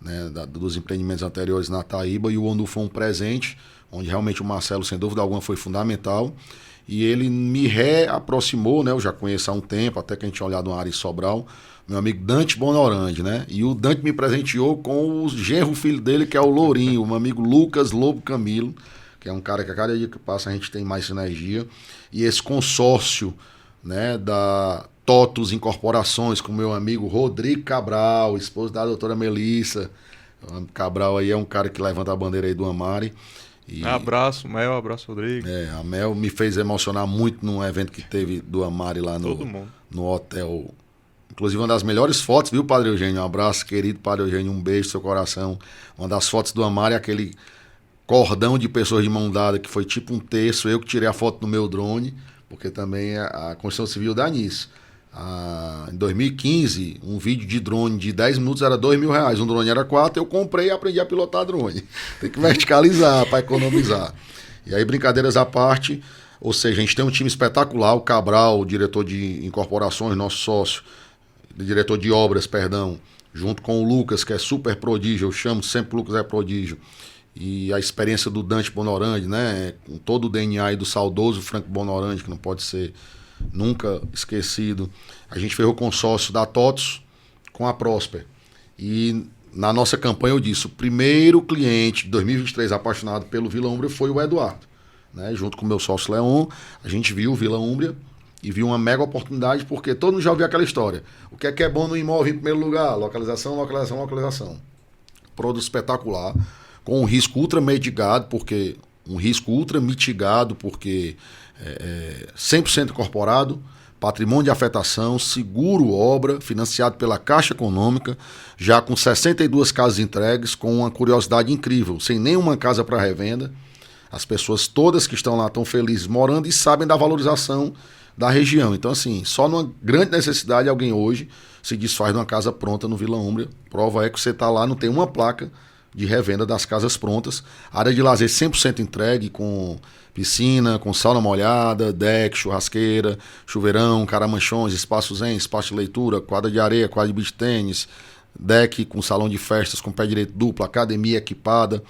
né, dos empreendimentos anteriores na Taíba. E o ONU foi um presente, onde realmente o Marcelo, sem dúvida alguma, foi fundamental. E ele me reaproximou, né? Eu já conheço há um tempo, até que a gente tinha olhado uma área em Sobral, meu amigo Dante Bonorandi, né? E o Dante me presenteou com o genro filho dele, que é o Lourinho, o meu amigo Lucas Lobo Camilo, que é um cara que a cada dia que passa a gente tem mais sinergia. E esse consórcio, né, da TOTUS Incorporações, com o meu amigo Rodrigo Cabral, esposo da doutora Melissa. O Cabral aí é um cara que levanta a bandeira aí do Amari. E, abraço, Mel, abraço, Rodrigo. A Mel me fez emocionar muito num evento que teve do Amari lá no hotel. Inclusive uma das melhores fotos, viu, Padre Eugênio? Um abraço, querido Padre Eugênio, um beijo no seu coração. Uma das fotos do Amari é aquele cordão de pessoas de mão dada, que foi tipo um terço, eu que tirei a foto no meu drone, porque também a Constituição Civil dá nisso. Em 2015, um vídeo de drone de 10 minutos era R$2.000, um drone era 4, eu comprei e aprendi a pilotar drone. Tem que verticalizar para economizar. E aí, brincadeiras à parte, ou seja, a gente tem um time espetacular, o Cabral, o diretor de incorporações, nosso sócio, diretor de obras, perdão, junto com o Lucas, que é super prodígio, eu chamo sempre o Lucas é prodígio, e a experiência do Dante Bonorandi, né, com todo o DNA aí do saudoso Franco Bonorandi, que não pode ser nunca esquecido. A gente fez o consórcio da TOTUS com a Prosper. E na nossa campanha eu disse, o primeiro cliente de 2023 apaixonado pelo Vila Úmbria foi o Eduardo. Né? Junto com o meu sócio Leon, a gente viu o Vila Úmbria e viu uma mega oportunidade, porque todo mundo já ouviu aquela história. O que é bom no imóvel em primeiro lugar? Localização, localização, localização. Produto espetacular, com um risco ultra mitigado, porque 100% incorporado, patrimônio de afetação, seguro obra, financiado pela Caixa Econômica, já com 62 casas entregues, com uma curiosidade incrível, sem nenhuma casa para revenda. As pessoas todas que estão lá estão felizes morando e sabem da valorização da região. Então, assim, só numa grande necessidade alguém hoje se desfaz de uma casa pronta no Vila Úmbria. Prova é que você está lá, não tem uma placa de revenda das casas prontas. Área de lazer 100% entregue, com piscina, com sauna molhada, deck, churrasqueira, chuveirão, caramanchões, espaço zen, espaço de leitura, quadra de areia, quadra de beach tênis, deck com salão de festas, com pé direito duplo, academia equipada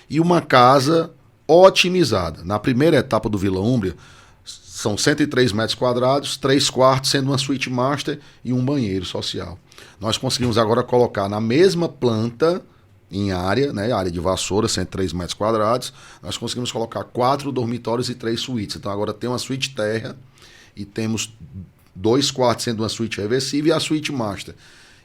e uma casa otimizada. Na primeira etapa do Vila Úmbria, são 103 metros quadrados, 3 quartos, sendo uma suíte master e um banheiro social. Nós conseguimos agora colocar na mesma planta, em área, né, área de vassoura, 103 metros quadrados, nós conseguimos colocar 4 dormitórios e 3 suítes. Então agora tem uma suíte terra e temos 2 quartos sendo uma suíte reversível e a suíte master.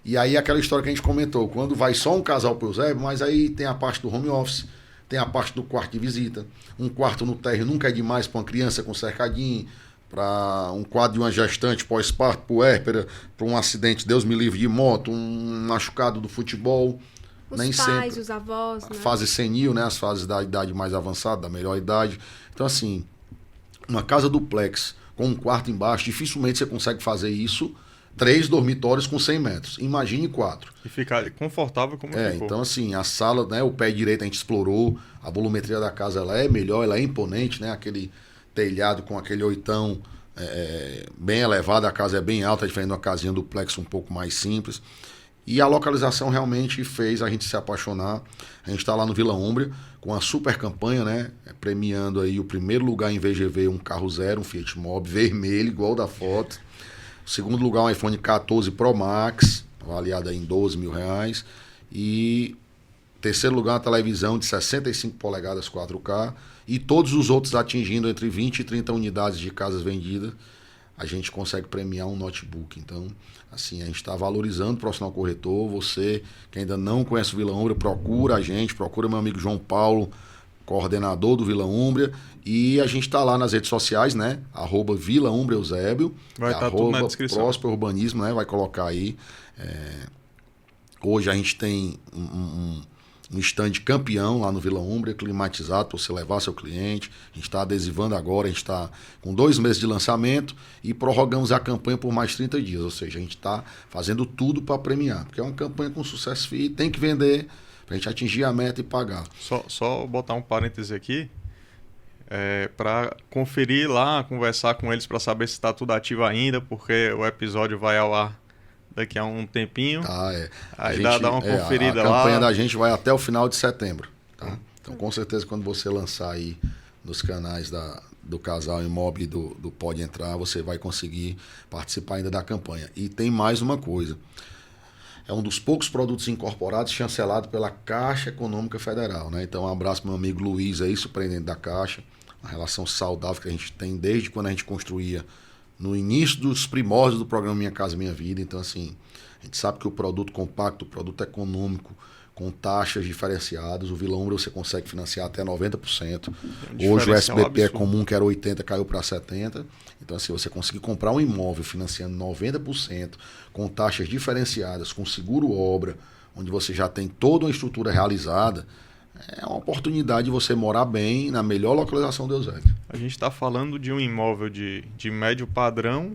E aí aquela história que a gente comentou, quando vai só um casal pro Eusébio, mas aí tem a parte do home office, tem a parte do quarto de visita, um quarto no térreo nunca é demais para uma criança com cercadinho, para um quadro de uma gestante pós-parto, puérpera, para um acidente, Deus me livre, de moto, um machucado do futebol. Os nem pais, sempre os avós, né? a fase senil, né? As fases da idade mais avançada, da melhor idade. Então, assim, uma casa duplex com um quarto embaixo, dificilmente você consegue fazer isso 3 dormitórios com 100 metros. Imagine 4. E ficar confortável como ficou. Então, assim, a sala, né, o pé direito a gente explorou, a volumetria da casa ela é melhor, ela é imponente, né? Aquele telhado com aquele oitão bem elevado, a casa é bem alta, diferente de uma casinha duplex um pouco mais simples. E a localização realmente fez a gente se apaixonar. A gente está lá no Vila Umbria com uma super campanha, né? Premiando aí o primeiro lugar em VGV, um carro zero, um Fiat Mobi vermelho, igual da foto. O segundo lugar, um iPhone 14 Pro Max, avaliado aí em R$12.000. E terceiro lugar, uma televisão de 65 polegadas 4K. E todos os outros atingindo entre 20 e 30 unidades de casas vendidas, a gente consegue premiar um notebook. Então, assim, a gente está valorizando o profissional corretor. Você que ainda não conhece o Vila Umbria, procura a gente, procura meu amigo João Paulo, coordenador do Vila Umbria. E a gente está lá nas redes sociais, né? @Vila Umbria Eusébio. Vai estar tudo na descrição. Próspero Urbanismo, né? Vai colocar aí. Hoje a gente tem um stand campeão lá no Vila Umbria, climatizado para você levar seu cliente. A gente está adesivando agora, a gente está com 2 meses de lançamento e prorrogamos a campanha por mais 30 dias. Ou seja, a gente está fazendo tudo para premiar, porque é uma campanha com sucesso FII, tem que vender para a gente atingir a meta e pagar. Só botar um parêntese aqui, para conferir lá, conversar com eles para saber se está tudo ativo ainda, porque o episódio vai ao ar daqui a um tempinho. Aí dá uma conferida lá. A campanha da gente vai até o final de setembro. Tá? Então, com certeza, quando você lançar aí nos canais do Casal Imob e do Pode Entrar, você vai conseguir participar ainda da campanha. E tem mais uma coisa. É um dos poucos produtos incorporados chancelado pela Caixa Econômica Federal, né? Então, um abraço para meu amigo Luiz, aí, superintendente da Caixa. Uma relação saudável que a gente tem desde quando a gente construía no início dos primórdios do programa Minha Casa Minha Vida. Então, assim, a gente sabe que o produto compacto, o produto econômico, com taxas diferenciadas, o Vila Umbria você consegue financiar até 90%. Hoje o SBP é comum, que era 80%, caiu para 70%. Então, assim, você conseguir comprar um imóvel financiando 90%, com taxas diferenciadas, com seguro-obra, onde você já tem toda uma estrutura realizada, é uma oportunidade de você morar bem na melhor localização do Eusébio. A gente está falando de um imóvel de médio padrão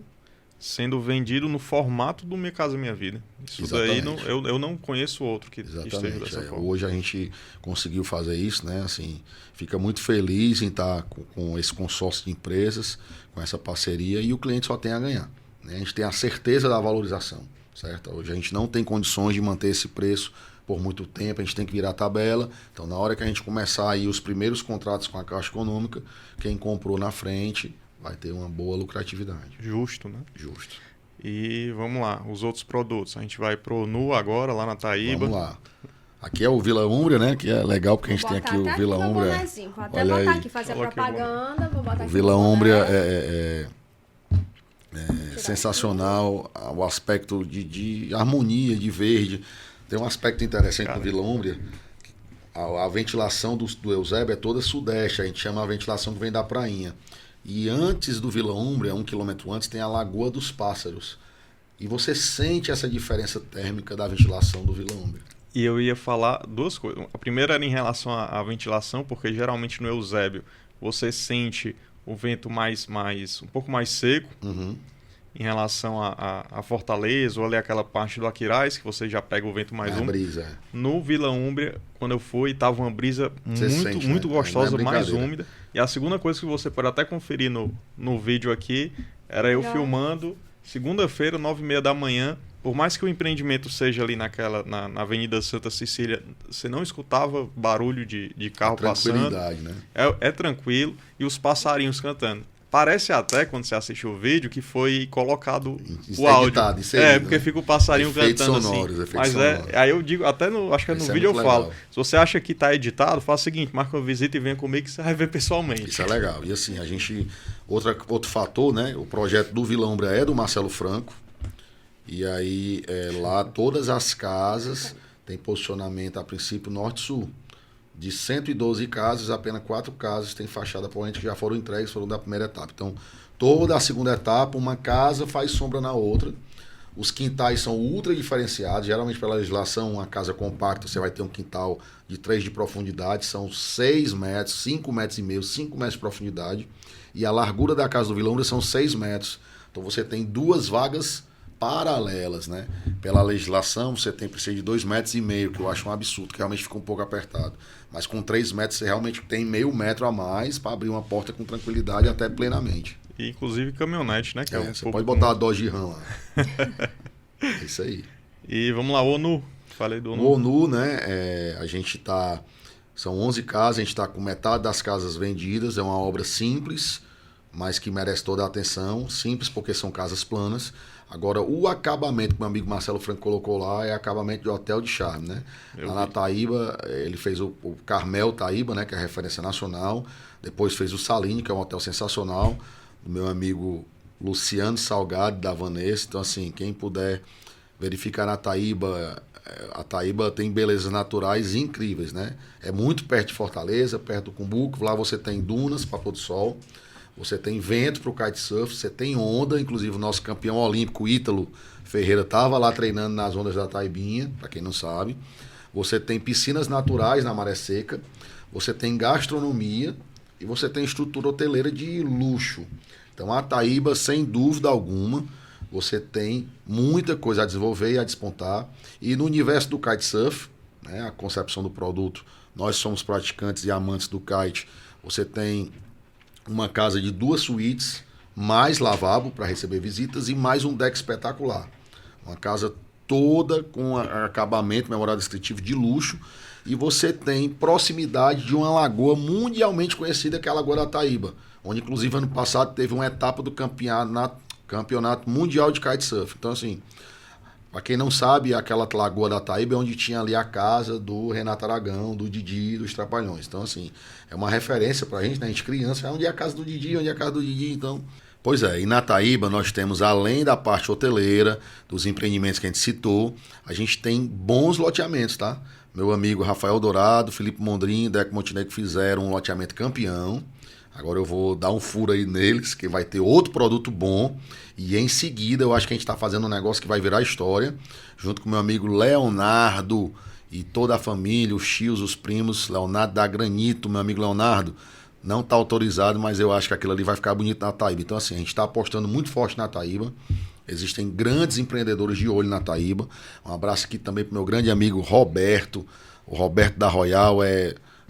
sendo vendido no formato do Minha Casa Minha Vida. Isso daí eu não conheço outro que esteja dessa forma. Hoje a gente conseguiu fazer isso, né? Assim, fica muito feliz em estar com esse consórcio de empresas, com essa parceria, e o cliente só tem a ganhar, né? A gente tem a certeza da valorização, certo? Hoje a gente não tem condições de manter esse preço por muito tempo, a gente tem que virar a tabela. Então, na hora que a gente começar aí os primeiros contratos com a Caixa Econômica, quem comprou na frente vai ter uma boa lucratividade. Justo, né? Justo. E vamos lá, os outros produtos. A gente vai pro Nu agora, lá na Taíba. Vamos lá. Aqui é o Vila Umbria, né? Que é legal porque a gente tem aqui o Vila Umbria. Vou até botar aqui, fazer a propaganda. Vou botar o Vila Umbria é sensacional. O aspecto de harmonia, de verde. Tem um aspecto interessante no Vila Umbria. A ventilação do Eusébio é toda sudeste. A gente chama a ventilação que vem da prainha. E antes do Vila Umbria, 1 quilômetro antes, tem a Lagoa dos Pássaros. E você sente essa diferença térmica da ventilação do Vila Umbria. E eu ia falar 2 coisas. A primeira era em relação à ventilação, porque geralmente no Eusébio você sente o vento um pouco mais seco. Uhum. Em relação a Fortaleza, ou ali aquela parte do Aquiraz, que você já pega o vento mais úmido. Brisa. No Vila Umbria, quando eu fui, estava uma brisa muito gostosa, mais úmida. E a segunda coisa que você pode até conferir no vídeo aqui, era eu filmando, segunda-feira, 9h30 da manhã. Por mais que o empreendimento seja ali na Avenida Santa Cecília, você não escutava barulho de carro passando. Né? É tranquilo. E os passarinhos cantando. Parece até, quando você assiste o vídeo, que foi colocado o áudio. Porque fica o passarinho cantando sonoros, assim. Mas aí eu digo, até acho que no vídeo eu falo, se você acha que está editado, faça o seguinte, marca uma visita e venha comigo que você vai ver pessoalmente. Isso é legal. E assim, a gente, outro fator, né? O projeto do Vila Umbria é do Marcelo Franco. E aí, lá todas as casas têm posicionamento, a princípio, norte-sul. De 112 casas, apenas 4 casas têm fachada poente que já foram entregues, foram da primeira etapa. Então, toda a segunda etapa, uma casa faz sombra na outra. Os quintais são ultra diferenciados. Geralmente, pela legislação, uma casa compacta, você vai ter um quintal de 3 de profundidade. São 6 metros, 5 metros e meio, 5 metros de profundidade. E a largura da casa do Vila são 6 metros. Então, você tem 2 vagas paralelas, né? Pela legislação, você precisa de 2,5 metros, que eu acho um absurdo, que realmente fica um pouco apertado. Mas com 3 metros, você realmente tem meio metro a mais para abrir uma porta com tranquilidade até plenamente. E, inclusive, caminhonete, né? Que você pode botar a Dodge Ram lá. É isso aí. E vamos lá, o ONU. Falei do ONU. O ONU, né? A gente tá... São 11 casas, a gente está com metade das casas vendidas. É uma obra simples, mas que merece toda a atenção. Simples porque são casas planas. Agora, o acabamento que meu amigo Marcelo Franco colocou lá é acabamento de hotel de charme, né? Lá na Taíba, ele fez o Carmel Taíba, né? Que é a referência nacional. Depois fez o Saline, que é um hotel sensacional. Do meu amigo Luciano Salgado, da Vanessa. Então, assim, quem puder verificar na Taíba, a Taíba tem belezas naturais incríveis, né? É muito perto de Fortaleza, perto do Cumbuco. Lá você tem dunas para pôr do sol. Você tem vento para o kitesurf, você tem onda, inclusive o nosso campeão olímpico Ítalo Ferreira estava lá treinando nas ondas da Taibinha, para quem não sabe. Você tem piscinas naturais na Maré Seca, você tem gastronomia e você tem estrutura hoteleira de luxo. Então a Taíba, sem dúvida alguma, você tem muita coisa a desenvolver e a despontar. E no universo do kitesurf, né, a concepção do produto, nós somos praticantes e amantes do kite, você tem uma casa de 2 suítes, mais lavabo para receber visitas e mais um deck espetacular. Uma casa toda com acabamento, memorial descritivo de luxo. E você tem proximidade de uma lagoa mundialmente conhecida, que é a Lagoa da Taíba, onde inclusive ano passado teve uma etapa do campeonato mundial de kitesurf. Então, assim, para quem não sabe, aquela Lagoa da Taíba é onde tinha ali a casa do Renato Aragão, do Didi, dos Trapalhões. Então, assim, é uma referência pra gente, né? A gente criança, onde é a casa do Didi, onde é a casa do Didi, então... Pois é, e na Taíba nós temos, além da parte hoteleira, dos empreendimentos que a gente citou, a gente tem bons loteamentos, tá? Meu amigo Rafael Dourado, Felipe Mondrinho, Deco Montenegro fizeram um loteamento campeão. Agora eu vou dar um furo aí neles, que vai ter outro produto bom. E em seguida eu acho que a gente está fazendo um negócio que vai virar história, junto com meu amigo Leonardo e toda a família, os tios, os primos. Leonardo da Granito, meu amigo Leonardo, não está autorizado, mas eu acho que aquilo ali vai ficar bonito na Taíba. Então, assim, a gente está apostando muito forte na Taíba. Existem grandes empreendedores de olho na Taíba. Um abraço aqui também para meu grande amigo Roberto. O Roberto da Royal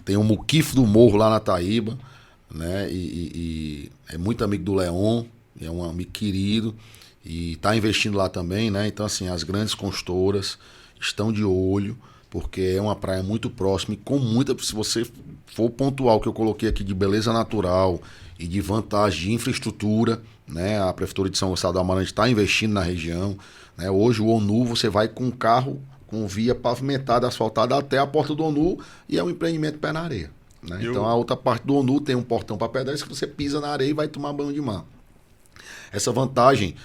tem um muquifo do morro lá na Taíba, né? E é muito amigo do Leon, é um amigo querido e está investindo lá também, né? Então, assim, as grandes construtoras estão de olho, porque é uma praia muito próxima e com muita... Se você for pontual que eu coloquei aqui de beleza natural e de vantagem de infraestrutura, né? A Prefeitura de São Gonçalo do Amarante está investindo na região, né? Hoje o ONU, você vai com carro, com via pavimentada, asfaltada até a porta do ONU e é um empreendimento pé na areia, né? Então a outra parte do ONU tem um portão para pedestres que você pisa na areia e vai tomar banho de mar. Essa vantagem,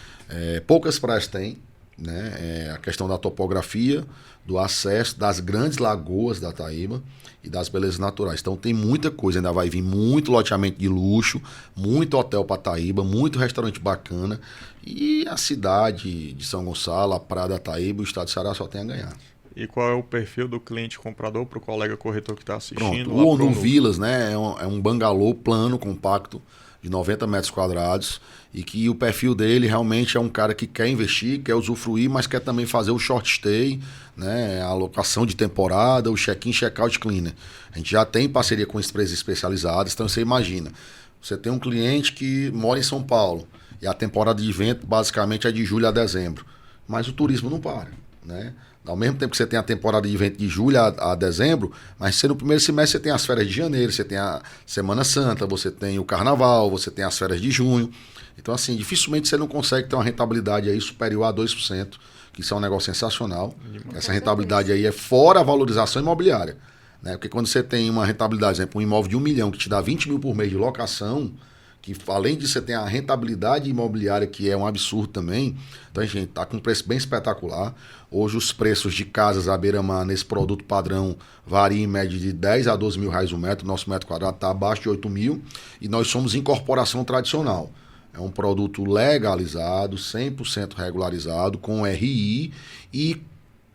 poucas praias têm, né? A questão da topografia, do acesso, das grandes lagoas da Taíba e das belezas naturais. Então tem muita coisa, ainda vai vir muito loteamento de luxo, muito hotel para Taíba, muito restaurante bacana e a cidade de São Gonçalo, a praia da Taíba, o estado de Ceará só tem a ganhar. E qual é o perfil do cliente comprador para o colega corretor que está assistindo? Pronto, o ONU Vilas, né, é um bangalô plano, compacto, de 90 metros quadrados, e que o perfil dele realmente é um cara que quer investir, quer usufruir, mas quer também fazer o short stay, né, a alocação de temporada, o check-in, check-out cleaner. A gente já tem parceria com empresas especializadas, então você imagina, você tem um cliente que mora em São Paulo, e a temporada de vento basicamente é de julho a dezembro, mas o turismo não para, né? Ao mesmo tempo que você tem a temporada de vento de julho a dezembro, mas você no primeiro semestre você tem as férias de janeiro, você tem a Semana Santa, você tem o Carnaval, você tem as férias de junho. Então, assim, dificilmente você não consegue ter uma rentabilidade aí superior a 2%, que isso é um negócio sensacional. Essa rentabilidade aí é fora a valorização imobiliária, né? Porque quando você tem uma rentabilidade, por exemplo, um imóvel de 1 milhão que te dá 20 mil por mês de locação, que além disso você tem a rentabilidade imobiliária, que é um absurdo também. Então a gente está com um preço bem espetacular. Hoje os preços de casas à beira-mar nesse produto padrão variam em média de 10 a 12 mil reais o metro. Nosso metro quadrado está abaixo de 8 mil e nós somos incorporação tradicional. É um produto legalizado, 100% regularizado, com RI e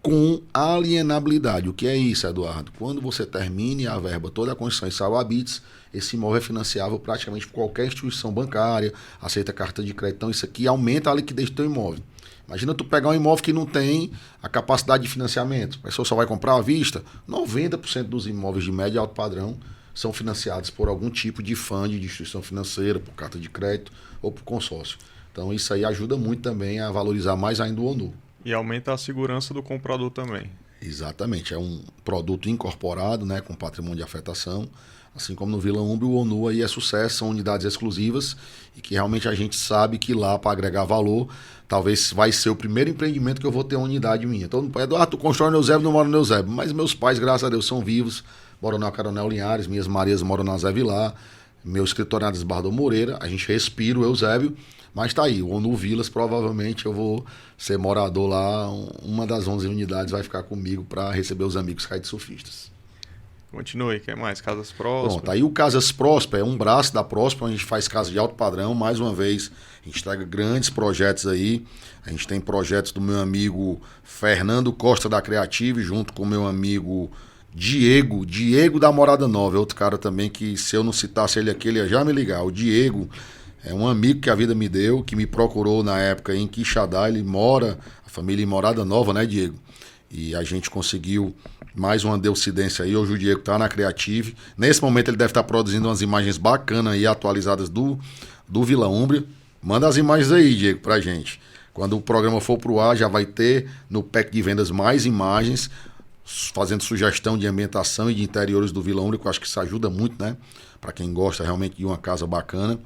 com alienabilidade. O que é isso, Eduardo? Quando você termine a verba toda a construção e sai o habites, esse imóvel é financiável praticamente por qualquer instituição bancária, aceita carta de crédito. Então isso aqui aumenta a liquidez do teu imóvel. Imagina tu pegar um imóvel que não tem a capacidade de financiamento. A pessoa só vai comprar à vista. 90% dos imóveis de médio e alto padrão são financiados por algum tipo de fundo de instituição financeira, por carta de crédito ou por consórcio. Então isso aí ajuda muito também a valorizar mais ainda o ONU. E aumenta a segurança do comprador também. Exatamente, é um produto incorporado, né, com patrimônio de afetação. Assim como no Vila Umbro, o ONU aí é sucesso, são unidades exclusivas e que realmente a gente sabe que lá, para agregar valor, talvez vai ser o primeiro empreendimento que eu vou ter uma unidade minha. Todo mundo, Eduardo, tu constrói no Eusébio, não mora no Eusébio. Mas meus pais, graças a Deus, são vivos, moram na Coronel Linhares, minhas Marias moram na Zé Vilar, meu escritório é na Desbardo Moreira, a gente respira o Eusébio, mas tá aí, o ONU Vilas, provavelmente eu vou ser morador lá, uma das 11 unidades vai ficar comigo para receber os amigos kitesurfistas. Continue, quer mais? Casas Prósperas. Pronto, aí o Casas Prósperas é um braço da Próspera, onde a gente faz casa de alto padrão. Mais uma vez, a gente traga grandes projetos aí. A gente tem projetos do meu amigo Fernando Costa da Creative, junto com o meu amigo Diego da Morada Nova. É outro cara também que, se eu não citasse ele aqui, ele ia já me ligar. O Diego é um amigo que a vida me deu, que me procurou na época em Quixadá. Ele mora, a família em Morada Nova, né, Diego? E a gente conseguiu mais uma deucidência aí. Hoje o Diego está na Creative. Nesse momento ele deve estar produzindo umas imagens bacanas e atualizadas do Vila Umbria. Manda as imagens aí, Diego, pra gente. Quando o programa for pro ar, já vai ter no pack de vendas mais imagens, fazendo sugestão de ambientação e de interiores do Vila Umbria, que eu acho que isso ajuda muito, né? Para quem gosta realmente de uma casa bacana.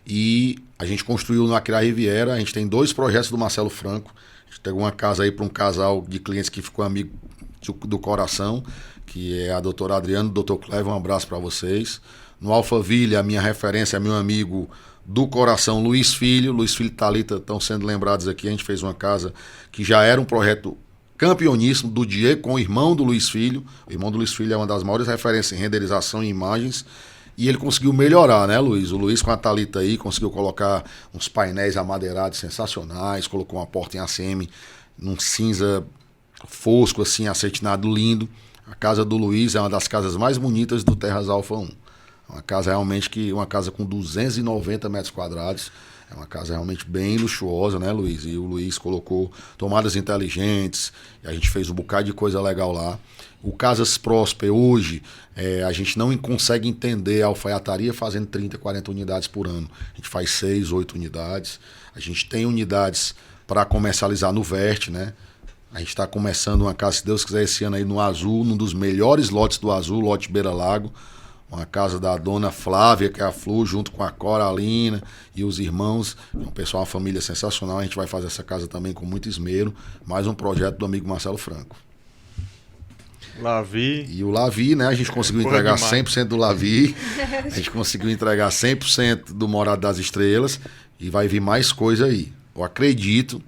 E a gente construiu no Acrear Riviera, a gente tem 2 projetos do Marcelo Franco. A gente pegou uma casa aí para um casal de clientes que ficou amigo do coração, que é a doutora Adriana e o doutor Cleber, um abraço para vocês. No Alphaville, a minha referência é meu amigo do coração, Luiz Filho e Thalita estão sendo lembrados aqui. A gente fez uma casa que já era um projeto campeoníssimo do Diego com o irmão do Luiz Filho. O irmão do Luiz Filho é uma das maiores referências em renderização e imagens. E ele conseguiu melhorar, né, Luiz? O Luiz com a Thalita aí conseguiu colocar uns painéis amadeirados sensacionais, colocou uma porta em ACM num cinza fosco, assim, acetinado lindo. A casa do Luiz é uma das casas mais bonitas do Terras Alfa 1. Uma casa realmente uma casa com 290 metros quadrados. É uma casa realmente bem luxuosa, né, Luiz? E o Luiz colocou tomadas inteligentes, e a gente fez um bocado de coisa legal lá. O Casas Prósper, hoje, a gente não consegue entender a alfaiataria fazendo 30, 40 unidades por ano. A gente faz 6, 8 unidades. A gente tem unidades para comercializar no Verte, né? A gente está começando uma casa, se Deus quiser, esse ano aí no Azul, num dos melhores lotes do Azul, lote Beira Lago. Uma casa da dona Flávia, que é a Flu, junto com a Coralina e os irmãos. É um pessoal, uma família sensacional. A gente vai fazer essa casa também com muito esmero. Mais um projeto do amigo Marcelo Franco. Lavi. E o Lavi, né? A gente conseguiu entregar 100% do Lavi. A gente conseguiu entregar 100% do Morada das Estrelas. E vai vir mais coisa aí. Eu acredito.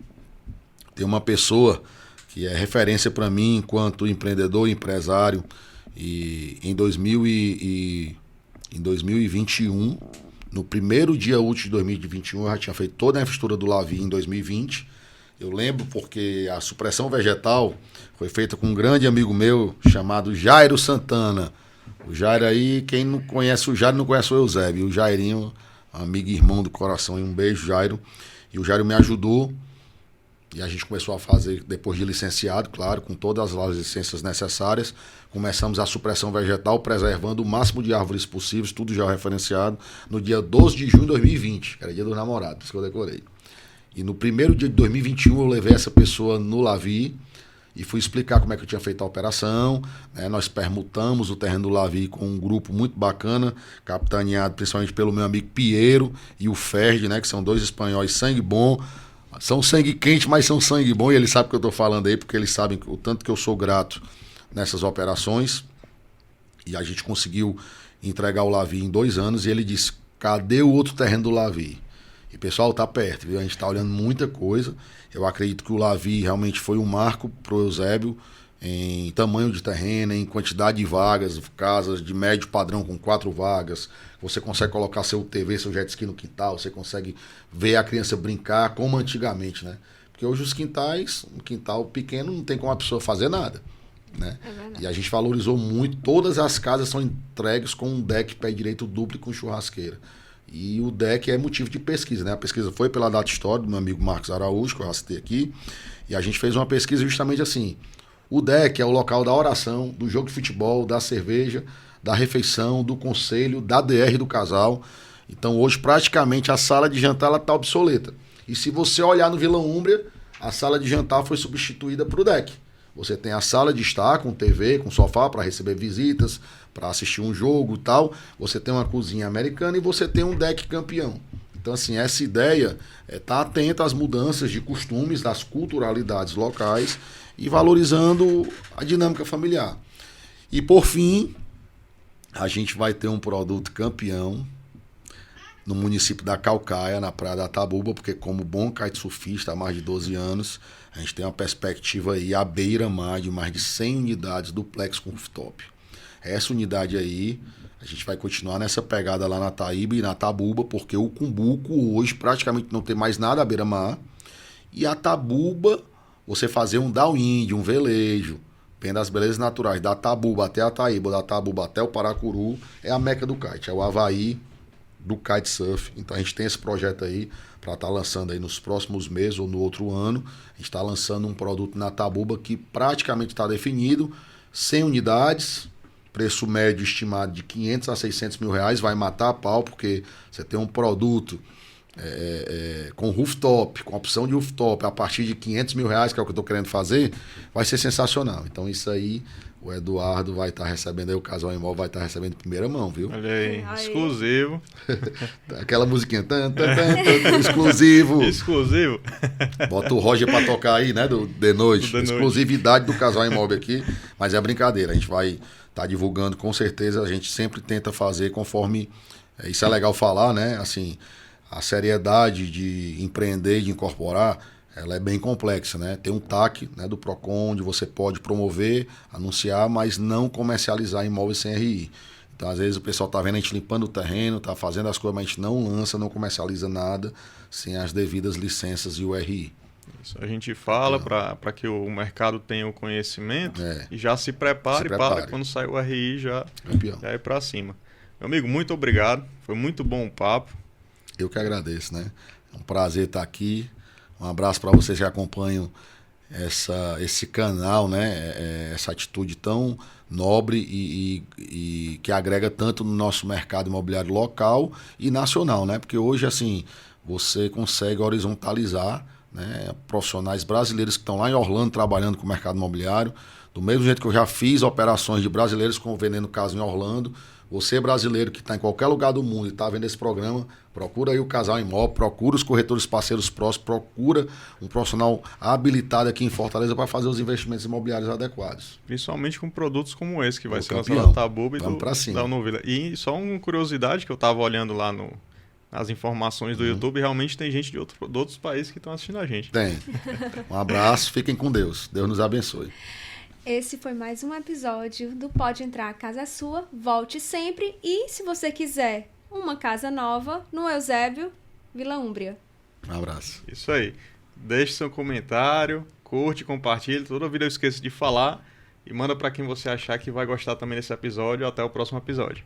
Tem uma pessoa que é referência para mim enquanto empreendedor e empresário. E em 2021, no primeiro dia útil de 2021, eu já tinha feito toda a infraestrutura do Lavi em 2020. Eu lembro porque a supressão vegetal foi feita com um grande amigo meu chamado Jairo Santana. O Jairo aí, quem não conhece o Jairo não conhece o Eusébio. O Jairinho, amigo e irmão do coração, e um beijo, Jairo. E o Jairo me ajudou. E a gente começou a fazer, depois de licenciado, claro, com todas as licenças necessárias, começamos a supressão vegetal, preservando o máximo de árvores possíveis, tudo já referenciado, no dia 12 de junho de 2020, que era dia dos namorados, que eu decorei. E no primeiro dia de 2021 eu levei essa pessoa no Lavi e fui explicar como é que eu tinha feito a operação, né? Nós permutamos o terreno do Lavi com um grupo muito bacana, capitaneado principalmente pelo meu amigo Piero e o Ferdi, né? Que são 2 espanhóis sangue bom. São sangue quente, mas são sangue bom, e eles sabem o que eu estou falando aí, porque eles sabem o tanto que eu sou grato nessas operações. E a gente conseguiu entregar o Lavi em 2 anos, e ele disse, cadê o outro terreno do Lavi? E pessoal, tá perto, viu? A gente está olhando muita coisa. Eu acredito que o Lavi realmente foi um marco pro Eusébio. em tamanho de terreno, em quantidade de vagas, casas de médio padrão com 4 vagas. Você consegue colocar seu TV, seu jet ski no quintal, você consegue ver a criança brincar como antigamente, né? Porque hoje os quintais, um quintal pequeno, não tem como a pessoa fazer nada, né? E a gente valorizou muito, todas as casas são entregues com um deck pé direito duplo com churrasqueira. E o deck é motivo de pesquisa, né? A pesquisa foi pela Data História, do meu amigo Marcos Araújo, que eu citei aqui, e a gente fez uma pesquisa justamente assim. O deck é o local da oração, do jogo de futebol, da cerveja, da refeição, do conselho, da DR do casal. Então hoje praticamente a sala de jantar está obsoleta. E se você olhar no Vila Úmbria, a sala de jantar foi substituída por o deck. Você tem a sala de estar com TV, com sofá para receber visitas, para assistir um jogo e tal. Você tem uma cozinha americana e você tem um deck campeão. Então, assim, essa ideia é estar atento às mudanças de costumes, das culturalidades locais e valorizando a dinâmica familiar. E, por fim, a gente vai ter um produto campeão no município da Caucaia, na Praia da Tabuba, porque como bom kitesurfista há mais de 12 anos, a gente tem uma perspectiva aí à beira-mar de mais de 100 unidades duplex com rooftop. Essa unidade aí, a gente vai continuar nessa pegada lá na Taíba e na Tabuba, porque o Cumbuco hoje praticamente não tem mais nada à beira-mar. E a Tabuba, você fazer um downwind, um velejo, vendo as belezas naturais da Tabuba até a Taíba, da Tabuba até o Paracuru, é a meca do kite, é o Havaí do kitesurf. Então a gente tem esse projeto aí para estar lançando aí nos próximos meses ou no outro ano. A gente está lançando um produto na Tabuba que praticamente está definido, 100 unidades, preço médio estimado de 500 a 600 mil reais, vai matar a pau, porque você tem um produto com rooftop, com opção de rooftop, a partir de 500 mil reais, que é o que eu estou querendo fazer, vai ser sensacional. Então isso aí, o Eduardo vai estar recebendo aí, o Casal Imóvel vai estar recebendo em primeira mão, viu? Olha aí, exclusivo. Aquela musiquinha, exclusivo. Exclusivo. Bota o Roger pra tocar aí, né, do The Noite. Exclusividade do Casal Imóvel aqui, mas é brincadeira, a gente vai estar divulgando, com certeza, a gente sempre tenta fazer conforme, isso é legal falar, né, assim, a seriedade de empreender e de incorporar, ela é bem complexa, né? Tem um TAC, né, do PROCON, onde você pode promover, anunciar, mas não comercializar imóveis sem RI. Então, às vezes, o pessoal tá vendo a gente limpando o terreno, tá fazendo as coisas, mas a gente não lança, não comercializa nada sem as devidas licenças e o RI. Isso a gente fala para que o mercado tenha o conhecimento e já se prepare para quando sair o RI já ir para cima. Meu amigo, muito obrigado. Foi muito bom o papo. Eu que agradeço, né? É um prazer estar aqui. Um abraço para vocês que acompanham esse canal, né? Essa atitude tão nobre e que agrega tanto no nosso mercado imobiliário local e nacional, né? Porque hoje, assim, você consegue horizontalizar, né, profissionais brasileiros que estão lá em Orlando trabalhando com o mercado imobiliário. Do mesmo jeito que eu já fiz operações de brasileiros vendendo casa em Orlando, você brasileiro que está em qualquer lugar do mundo e está vendo esse programa, procura aí o Casal Imóvel, procura os corretores parceiros próximos, procura um profissional habilitado aqui em Fortaleza para fazer os investimentos imobiliários adequados. Principalmente com produtos como esse, que vai ser lançado da Tabuba e da Novila. E só uma curiosidade que eu estava olhando lá nas informações do YouTube, realmente tem gente de outros países que estão assistindo a gente. Tem. Um abraço, fiquem com Deus. Deus nos abençoe. Esse foi mais um episódio do Pode Entrar, a Casa é Sua. Volte sempre e, se você quiser uma casa nova, no Eusébio, Vila Úmbria. Um abraço. Isso aí. Deixe seu comentário, curte, compartilhe. Toda vida eu esqueço de falar. E manda para quem você achar que vai gostar também desse episódio. Até o próximo episódio.